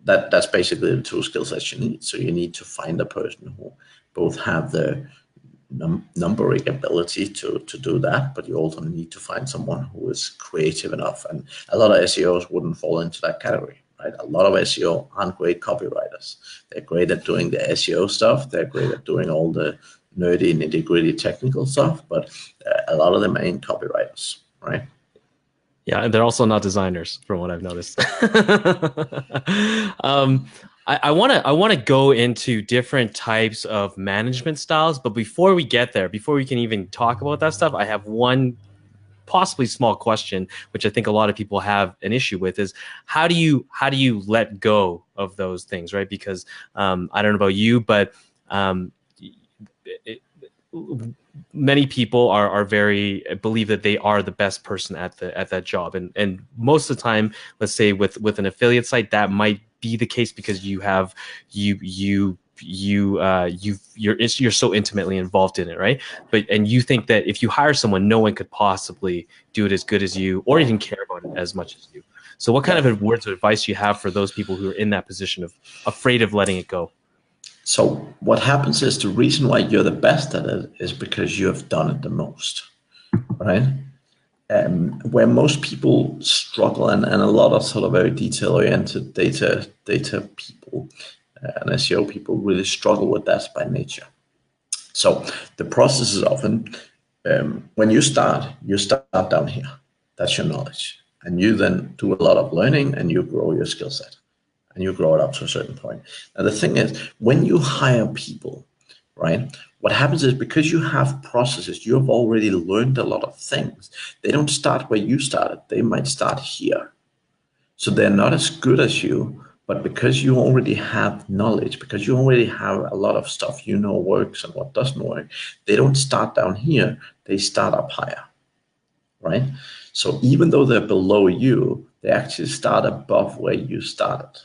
that's basically the two skill sets you need. So you need to find a person who both have the numbering ability to do that, but you also need to find someone who is creative enough. And a lot of SEOs wouldn't fall into that category, right? A lot of SEO aren't great copywriters. They're great at doing the SEO stuff. They're great at doing all the nerdy, nitty-gritty technical stuff, but a lot of them ain't copywriters, right? Yeah, and they're also not designers, from what I've noticed. I want to go into different types of management styles, but before we get there, before we can even talk about that stuff, I have one possibly small question, which I think a lot of people have an issue with, is how do you let go of those things, right? Because I don't know about you, but many people are very believe that they are the best person at that job, and most of the time, let's say with an affiliate site, that might be the case because you're so intimately involved in it, right? And you think that if you hire someone, no one could possibly do it as good as you or even care about it as much as you. So what kind of words of advice do you have for those people who are in that position of afraid of letting it go? So what happens is the reason why you're the best at it is because you have done it the most, right? Where most people struggle, and a lot of sort of very detail-oriented data people and SEO people really struggle with that by nature. So the process is often when you start down here. That's your knowledge. And you then do a lot of learning and you grow your skill set and you grow it up to a certain point. Now, the thing is, when you hire people, right, what happens is because you have processes, you have already learned a lot of things. They don't start where you started. They might start here. So they're not as good as you, but because you already have knowledge, because you already have a lot of stuff you know works and what doesn't work, they don't start down here. They start up higher, right? So even though they're below you, they actually start above where you started.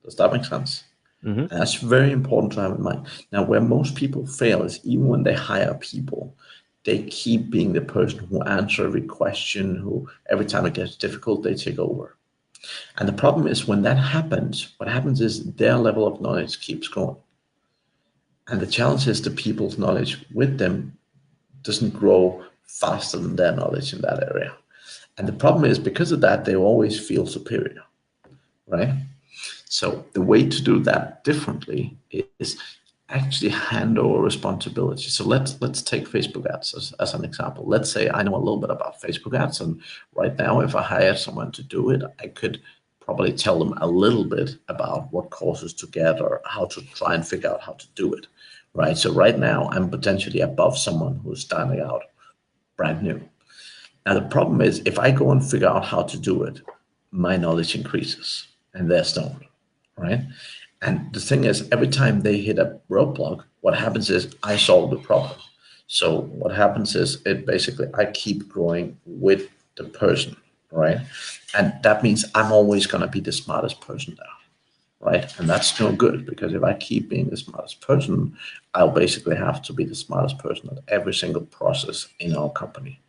Does that make sense? Mm-hmm. And that's very important to have in mind. Now, where most people fail is even when they hire people, they keep being the person who answers every question, who every time it gets difficult, they take over. And the problem is when that happens, what happens is their level of knowledge keeps growing. And the challenge is the people's knowledge with them doesn't grow faster than their knowledge in that area. And the problem is because of that, they always feel superior, right? So the way to do that differently is actually hand over responsibility. So let's take Facebook ads as an example. Let's say I know a little bit about Facebook ads, and right now, if I hired someone to do it, I could probably tell them a little bit about what courses to get or how to try and figure out how to do it, right? So right now, I'm potentially above someone who's starting out brand new. Now the problem is if I go and figure out how to do it, my knowledge increases and theirs don't, right? And the thing is, every time they hit a roadblock, what happens is I solve the problem. So what happens is it basically I keep growing with the person, right? And that means I'm always going to be the smartest person there, right? And that's no good because if I keep being the smartest person, I'll basically have to be the smartest person at every single process in our company.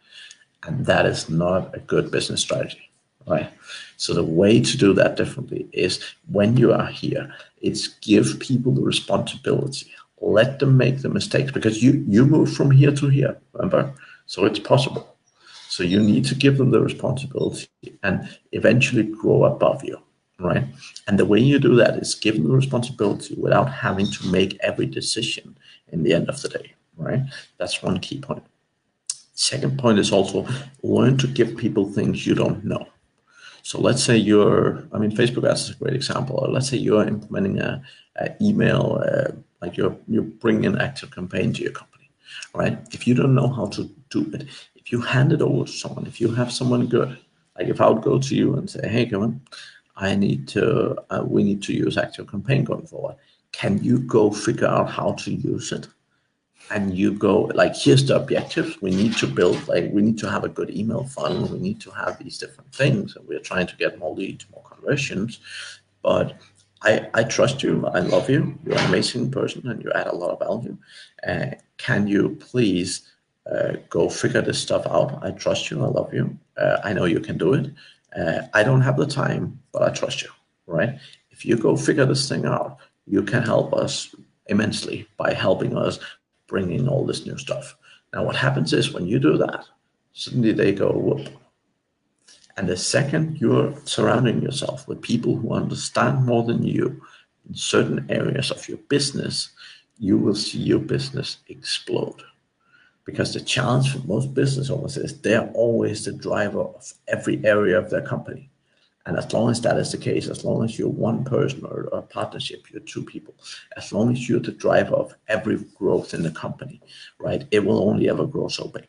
And that is not a good business strategy, right? So the way to do that differently is when you are here, it's give people the responsibility. Let them make the mistakes because you move from here to here, remember? So it's possible. So you need to give them the responsibility and eventually grow above you, right? And the way you do that is give them the responsibility without having to make every decision in the end of the day, right? That's one key point. Second point is also learn to give people things you don't know. So let's say Facebook ads is a great example. Or let's say you're implementing a email, like you're bringing an active campaign to your company, right? If you don't know how to do it, if you hand it over to someone, if you have someone good, like if I would go to you and say, hey, Kevin, we need to use active campaign going forward. Can you go figure out how to use it? And you go like, here's the objectives we need to build, like we need to have a good email funnel, we need to have these different things, and we're trying to get more leads, more conversions. But I trust you, I love you, you're an amazing person and you add a lot of value. Can you please go figure this stuff out? I trust you, I love you, I know you can do it. I don't have the time, but I trust you, right? If you go figure this thing out, you can help us immensely by helping us bringing all this new stuff. Now, what happens is when you do that, suddenly they go, whoop. And the second you're surrounding yourself with people who understand more than you in certain areas of your business, you will see your business explode. Because the challenge for most business owners is they're always the driver of every area of their company. And as long as that is the case, as long as you're one person or a partnership, you're two people, as long as you're the driver of every growth in the company, right, it will only ever grow so big.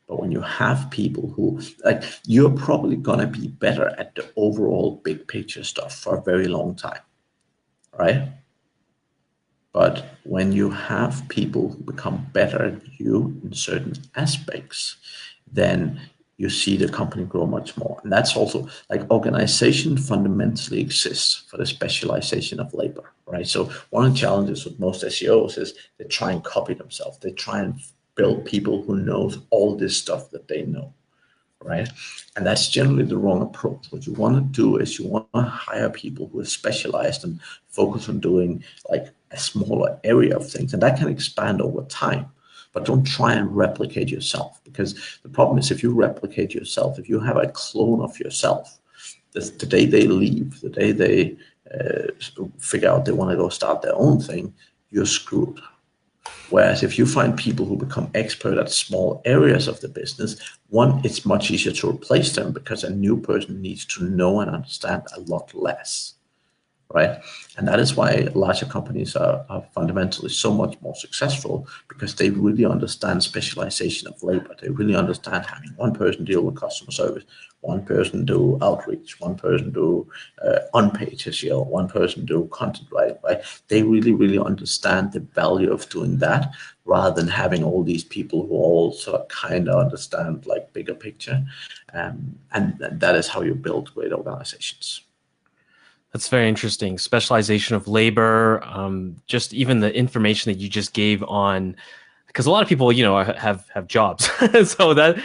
But when you have people who, like, you're probably going to be better at the overall big picture stuff for a very long time, right? But when you have people who become better at you in certain aspects, then you see the company grow much more. And that's also like organization fundamentally exists for the specialization of labor, right? So one of the challenges with most SEOs is they try and copy themselves. They try and build people who knows all this stuff that they know, right? And that's generally the wrong approach. What you want to do is you want to hire people who are specialized and focus on doing like a smaller area of things, and that can expand over time. But don't try and replicate yourself, because the problem is if you replicate yourself, if you have a clone of yourself, the day they leave, the day they figure out they want to go start their own thing, you're screwed. Whereas if you find people who become expert at small areas of the business, one, it's much easier to replace them because a new person needs to know and understand a lot less, right? And that is why larger companies are fundamentally so much more successful, because they really understand specialization of labor. They really understand having one person deal with customer service, one person do outreach, one person do on-page SEO, one person do content writing, right? They really, really understand the value of doing that, rather than having all these people who all sort of kind of understand like bigger picture. And that is how you build great organizations. That's very interesting. Specialization of labor, just even the information that you just gave on, because a lot of people, have jobs, so that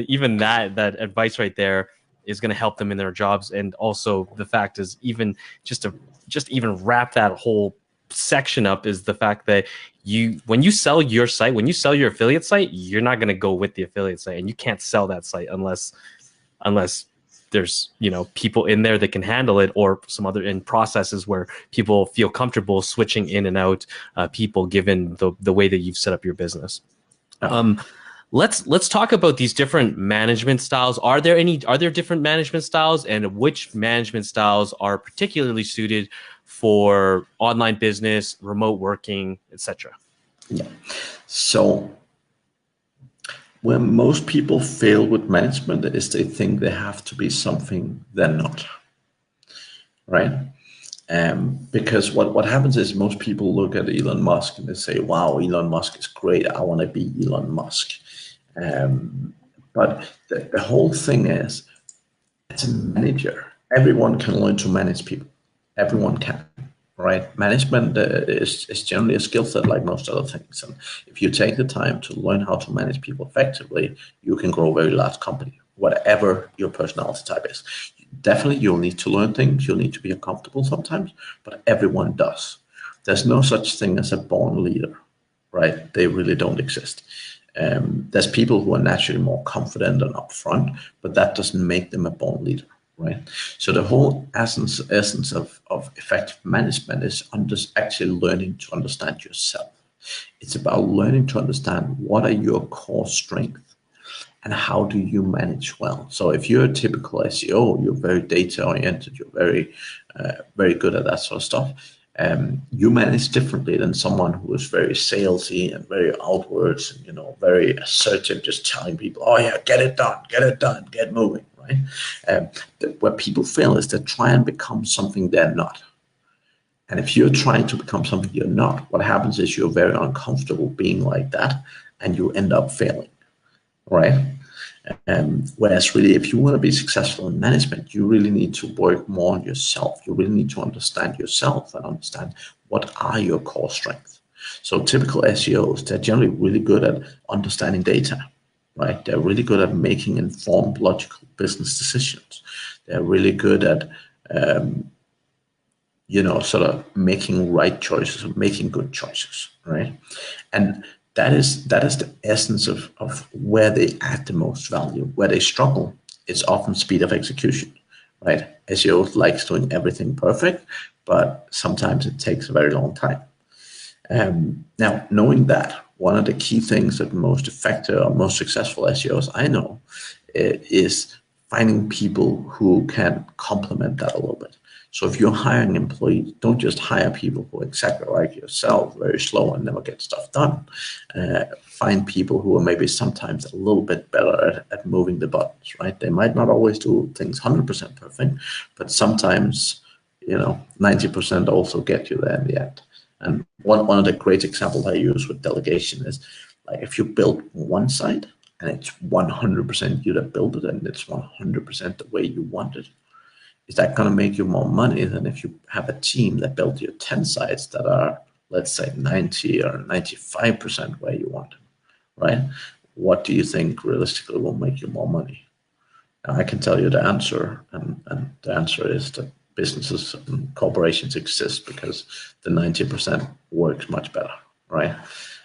even that advice right there is going to help them in their jobs. And also the fact is, even just even wrap that whole section up, is the fact that when you sell your site, when you sell your affiliate site, you're not going to go with the affiliate site, and you can't sell that site unless there's people in there that can handle it, or some other in processes where people feel comfortable switching in and out people, given the way that you've set up your business. Let's talk about these different management styles. Are there different management styles, and which management styles are particularly suited for online business, remote working, etc.? Yeah. So where most people fail with management is they think they have to be something they're not, right? Because what happens is most people look at Elon Musk and they say, wow, Elon Musk is great, I want to be Elon Musk. But the whole thing is, as a manager, everyone can learn to manage people. Everyone can, right? Management is generally a skill set like most other things. And if you take the time to learn how to manage people effectively, you can grow a very large company, whatever your personality type is. Definitely, you'll need to learn things. You'll need to be uncomfortable sometimes, but everyone does. There's no such thing as a born leader, right? They really don't exist. There's people who are naturally more confident and upfront, but that doesn't make them a born leader, right? So the whole essence of effective management is actually learning to understand yourself. It's about learning to understand what are your core strengths and how do you manage well. So if you're a typical SEO, you're very data oriented, you're very good at that sort of stuff. You manage differently than someone who is very salesy and very outwards and very assertive, just telling people, "Oh yeah, get it done, get moving." Right? Where people fail is they try and become something they're not. And if you're trying to become something you're not, what happens is you're very uncomfortable being like that, and you end up failing, right? Whereas really, if you want to be successful in management, you really need to work more on yourself. You really need to understand yourself and understand what are your core strengths. So typical SEOs, they're generally really good at understanding data, right? They're really good at making informed, logical business decisions. They're really good at, sort of making right choices or making good choices, right? And that is the essence of where they add the most value. Where they struggle, it's often speed of execution, right? SEO likes doing everything perfect, but sometimes it takes a very long time. Now, knowing that, one of the key things that most effective or most successful SEOs I know is finding people who can complement that a little bit. So if you're hiring employees, don't just hire people who are exactly like yourself, very slow and never get stuff done. Find people who are maybe sometimes a little bit better at moving the buttons, right? They might not always do things 100% perfect, but sometimes, 90% also get you there in the end. And one of the great examples I use with delegation is, like, if you build one site and it's 100% you that build it and it's 100% the way you want it, is that going to make you more money than if you have a team that built you 10 sites that are, let's say, 90 or 95% where you want them, right? What do you think realistically will make you more money? Now, I can tell you the answer, and the answer is that businesses and corporations exist because the 90% works much better, right?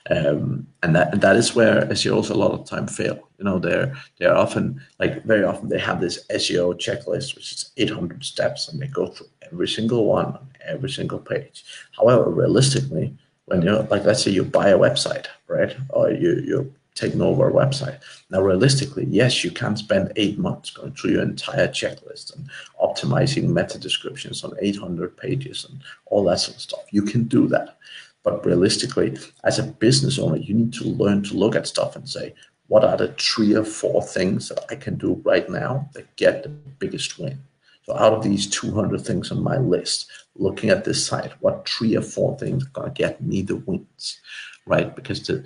And that is where SEOs a lot of time fail. They're often, like, very often they have this SEO checklist, which is 800 steps, and they go through every single one on every single page. However, realistically, when you're like, let's say you buy a website, right? Or you're taking over a website. Now, realistically, yes, you can spend 8 months going through your entire checklist and optimizing meta descriptions on 800 pages and all that sort of stuff. You can do that. But realistically, as a business owner, you need to learn to look at stuff and say, what are the 3 or 4 things that I can do right now that get the biggest win? So out of these 200 things on my list, looking at this site, what 3 or 4 things are going to get me the wins, right? Because the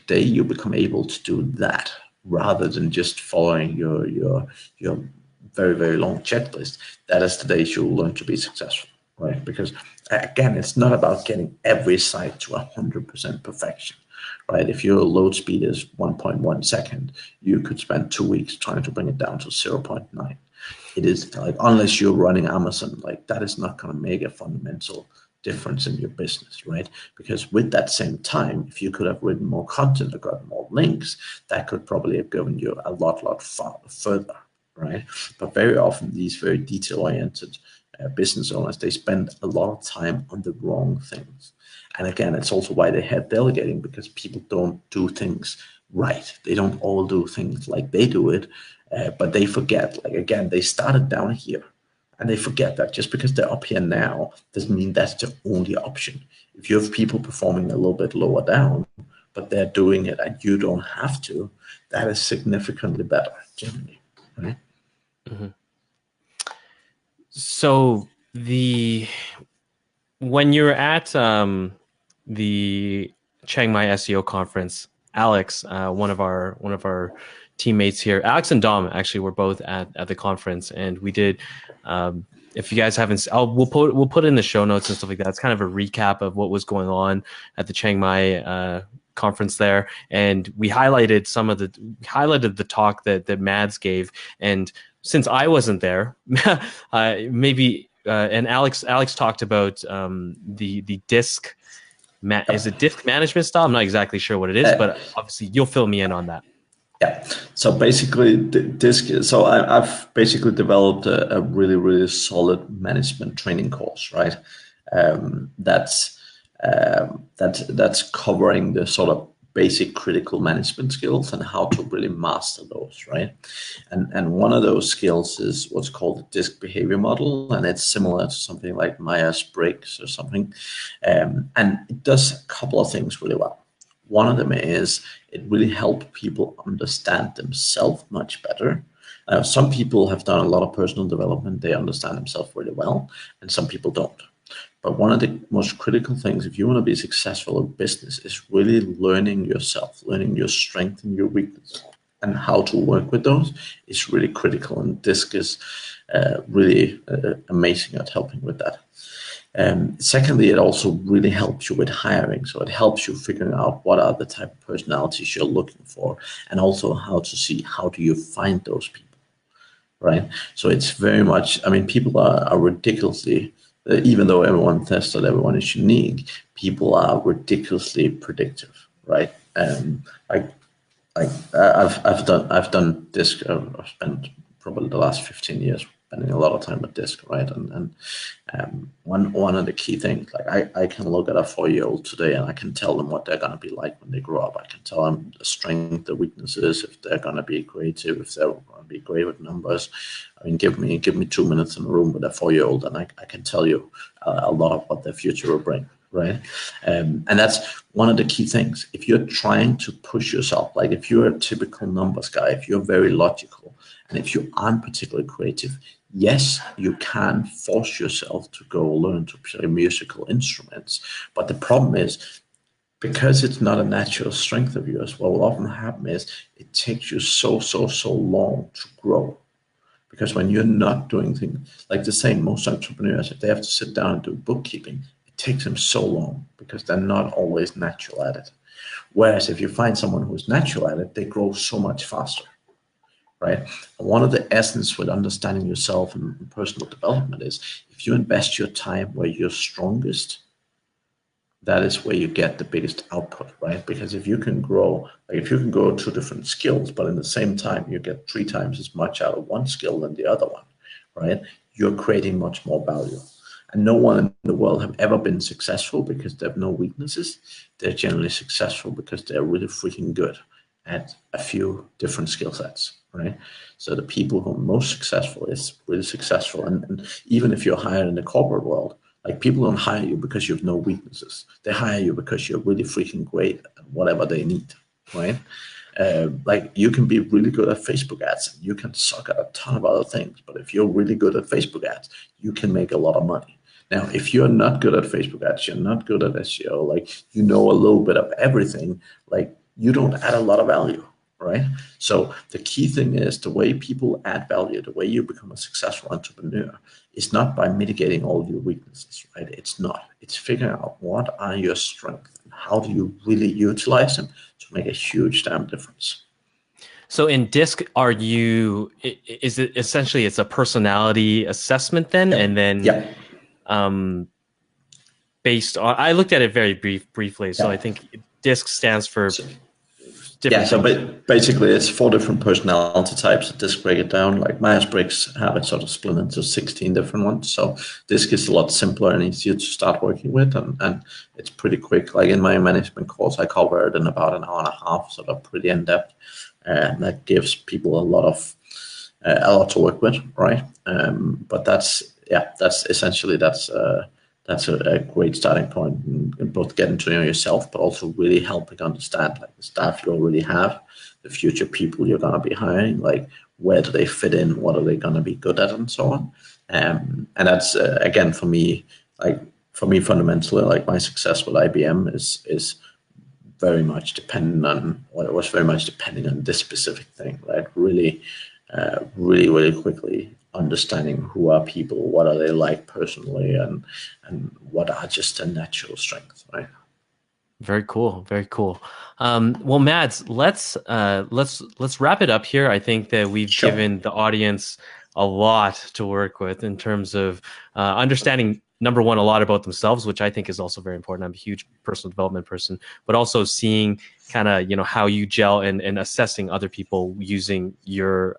day you become able to do that, rather than just following your very, very long checklist, that is the day you'll learn to be successful, right? Because again, it's not about getting every site to 100% perfection, right? If your load speed is 1.1 second, you could spend 2 weeks trying to bring it down to 0.9. It is like, unless you're running Amazon, like that is not going to make a fundamental difference in your business, right? Because with that same time, if you could have written more content or got more links, that could probably have given you a lot further, right? But very often these very detail-oriented business owners, they spend a lot of time on the wrong things. And again, it's also why they had delegating, because people don't do things right. They don't all do things like they do it, but they forget, like, again, they started down here and they forget that just because they're up here now doesn't mean that's the only option. If you have people performing a little bit lower down, but they're doing it and you don't have to, that is significantly better generally, right? Mm-hmm. So when you're at the Chiang Mai SEO conference, Alex, one of our teammates here, Alex and Dom actually were both at the conference, and we did. If you guys haven't, we'll put in the show notes and stuff like that. It's kind of a recap of what was going on at the Chiang Mai conference there, and we highlighted the talk that Mads gave. And since I wasn't there, maybe and Alex talked about the disk. Is it disk management style? I'm not exactly sure what it is, but obviously you'll fill me in on that. Yeah. So basically, disk. So I've basically developed a really, really solid management training course, right? That's covering the sort of basic critical management skills and how to really master those, right? And one of those skills is what's called the disk behavior model, and it's similar to something like Myers-Briggs or something, and it does a couple of things really well. One of them is it really helps people understand themselves much better. Some people have done a lot of personal development, they understand themselves really well, and some people don't. But one of the most critical things, if you want to be successful in business, is really learning yourself, learning your strength and your weakness, and how to work with those is really critical. And Disc is really amazing at helping with that. Secondly, it also really helps you with hiring. So it helps you figuring out what are the type of personalities you're looking for, and also how to see how do you find those people, right? So it's very much, I mean, people are ridiculously, even though everyone tests that everyone is unique, people are ridiculously predictive, right? I've done disc. I've spent probably the last 15 years spending a lot of time with disc, right? And one of the key things, like I can look at a 4-year-old today and I can tell them what they're going to be like when they grow up. I can tell them the strength, the weaknesses, if they're going to be creative, if they're going to be great with numbers. I mean, give me 2 minutes in a room with a 4-year-old and I can tell you a lot of what their future will bring. Right. And that's one of the key things. If you're trying to push yourself, like if you're a typical numbers guy, if you're very logical, and if you aren't particularly creative, yes, you can force yourself to go learn to play musical instruments. But the problem is, because it's not a natural strength of yours, what will often happen is it takes you so long to grow. Because when you're not doing things like the same, most entrepreneurs, if they have to sit down and do bookkeeping, it takes them so long because they're not always natural at it. Whereas if you find someone who's natural at it, they grow so much faster, right? And one of the essence with understanding yourself and personal development is if you invest your time where you're strongest, that is where you get the biggest output, right? Because if you can grow, like if you can grow 2 different skills, but in the same time, you get 3 times as much out of one skill than the other one, right? You're creating much more value. And no one in the world have ever been successful because they have no weaknesses. They're generally successful because they're really freaking good at a few different skill sets, right? So the people who are most successful is really successful. And even if you're hired in the corporate world, like people don't hire you because you have no weaknesses. They hire you because you're really freaking great at whatever they need, right? Like you can be really good at Facebook ads and you can suck at a ton of other things, but if you're really good at Facebook ads, you can make a lot of money. Now, if you're not good at Facebook ads, you're not good at SEO, like you know a little bit of everything, like you don't add a lot of value, right? So the key thing is the way people add value, the way you become a successful entrepreneur is not by mitigating all your weaknesses, right? It's not. It's figuring out what are your strengths and how do you really utilize them to make a huge damn difference. So in DISC, is it essentially it's a personality assessment then? Yep. And then Yeah. Based on, I looked at it very briefly. So I Yeah. think DISC stands for So, different so things. basically it's 4 different personality types. Disc break it down. Like Myers-Briggs have it sort of split into 16 different ones. So Disc is a lot simpler and easier to start working with, and it's pretty quick. Like in my management course, I cover it in about an hour and a half, sort of pretty in depth, and that gives people a lot to work with, right? But that's essentially that's a great starting point in both getting to know yourself, but also really helping understand like the staff you already have, the future people you're going to be hiring, like where do they fit in, what are they going to be good at, and so on. And that's again for me fundamentally, like my success with IBM is very much dependent on what it was very much depending on this specific thing, right? Really quickly understanding who are people, what are they like personally, and what are just their natural strengths, right? Very cool. Very cool. Well, Mads, let's wrap it up here. I think that we've Sure. given the audience a lot to work with in terms of understanding, number one, a lot about themselves, which I think is also very important. I'm a huge personal development person, but also seeing kind of how you gel and assessing other people using your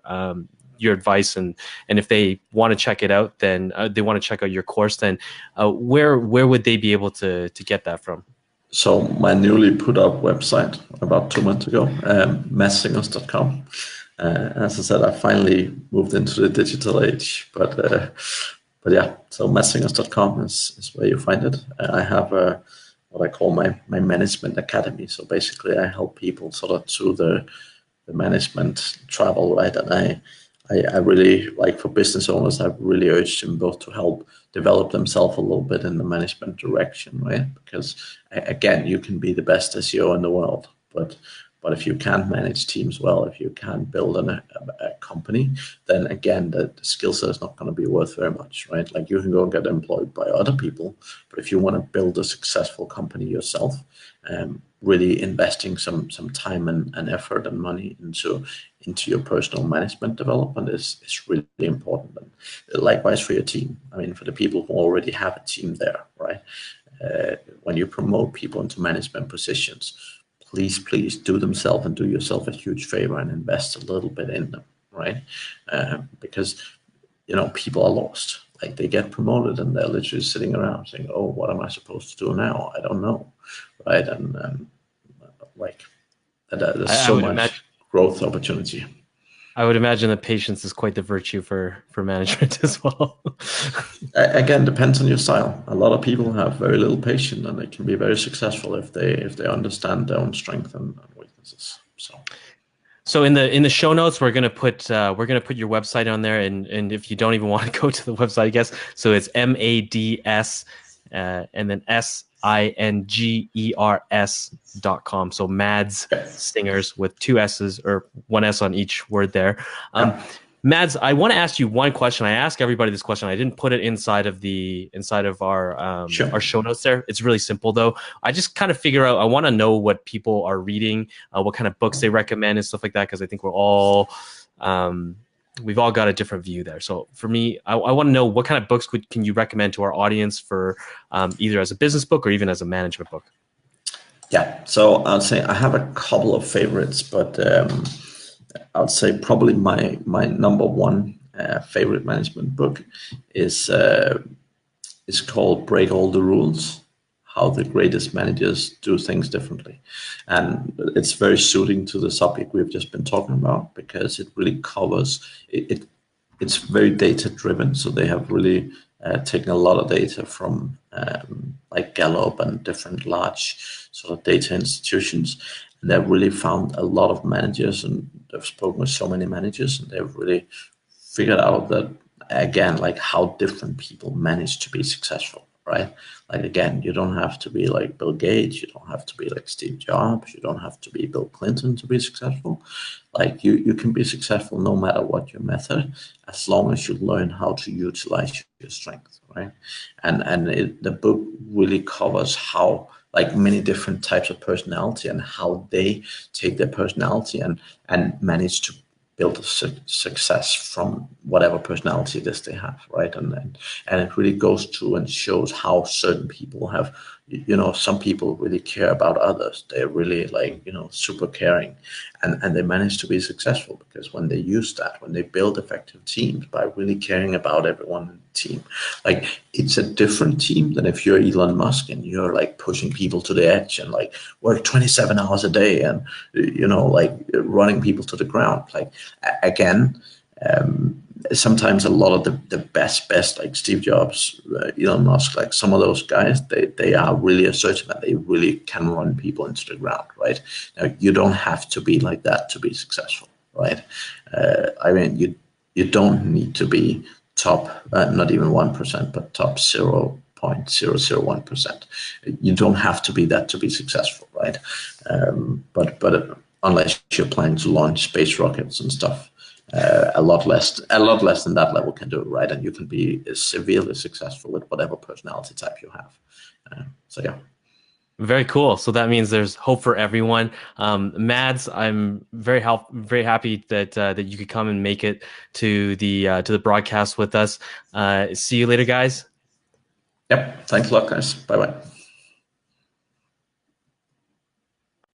advice, and if they want to check it out, then they want to check out your course, then where would they be able to get that from? So my newly put up website about 2 months ago, madsingers.com. As I said, I finally moved into the digital age, but yeah, so madsingers.com is where you find it. I have what I call my management academy. So basically, I help people sort of through the management travel, right? And I really like for business owners, I've really urged them both to help develop themselves a little bit in the management direction, right? Because again, you can be the best SEO in the world, but if you can't manage teams well, if you can't build a company, then again, the skill set is not going to be worth very much, right? Like you can go and get employed by other people, but if you want to build a successful company yourself, really investing some time and effort and money into your personal management development is really important. And likewise for your team. I mean, for the people who already have a team there, right? When you promote people into management positions, please do themselves and do yourself a huge favor and invest a little bit in them, right? Because people are lost. Like they get promoted and they're literally sitting around saying, "Oh, what am I supposed to do now? I don't know," right? And like there's I so would much imagine. growth opportunity. I would imagine that patience is quite the virtue for management as well. Again, depends on your style. A lot of people have very little patience, and they can be very successful if they understand their own strengths and weaknesses. So in the show notes, we're gonna put your website on there, and if you don't even want to go to the website, I guess so it's MADS and then SINGERS.com. So Mads Yeah. Singers with 2 S's or 1 S on each word there. Yeah. Mads, I want to ask you one question. I ask everybody this question. I didn't put it inside of Sure. our show notes there. It's really simple though. I just kind of figure out. I want to know what people are reading, what kind of books they recommend and stuff like that, because I think we've all got a different view there. So for me, I want to know what kind of books can you recommend to our audience for either as a business book or even as a management book. Yeah. So I'd say I have a couple of favorites, but I would say probably my number one favorite management book is It's called Break All the Rules, how the greatest managers do things differently. And it's very suiting to the subject we've just been talking about, because it really covers it. It's very data driven. So they have really taken a lot of data from like Gallup and different large sort of data institutions. And they've really found a lot of managers, and they've spoken with so many managers, and they've really figured out that, again, like how different people manage to be successful, right? Like, again, you don't have to be like Bill Gates, you don't have to be like Steve Jobs, you don't have to be Bill Clinton to be successful. Like, you can be successful no matter what your method, as long as you learn how to utilize your strengths, right? The book really covers how, like, many different types of personality, and how they take their personality and manage to build a success from whatever personality it is they have, right? And it really goes through and shows how certain people have, some people really care about others. They're really, like, super caring, and they manage to be successful because when they use that, when they build effective teams by really caring about everyone in the team, like, it's a different team than if you're Elon Musk and you're like pushing people to the edge and like work 27 hours a day and like running people to the ground. Like, again, sometimes a lot of the best like Steve Jobs, Elon Musk, like some of those guys, they are really assertive and they really can run people into the ground, right? Now, you don't have to be like that to be successful, right? I mean, you don't need to be top, not even 1%, but top 0.001%. You don't have to be that to be successful, right? But unless you're planning to launch space rockets and stuff, a lot less than that level can do, right? And you can be severely successful with whatever personality type you have. So yeah. Very cool. So that means there's hope for everyone. Mads, I'm very happy that that you could come and make it to the broadcast with us. See you later, guys. Yep. Thanks a lot, guys. Bye bye.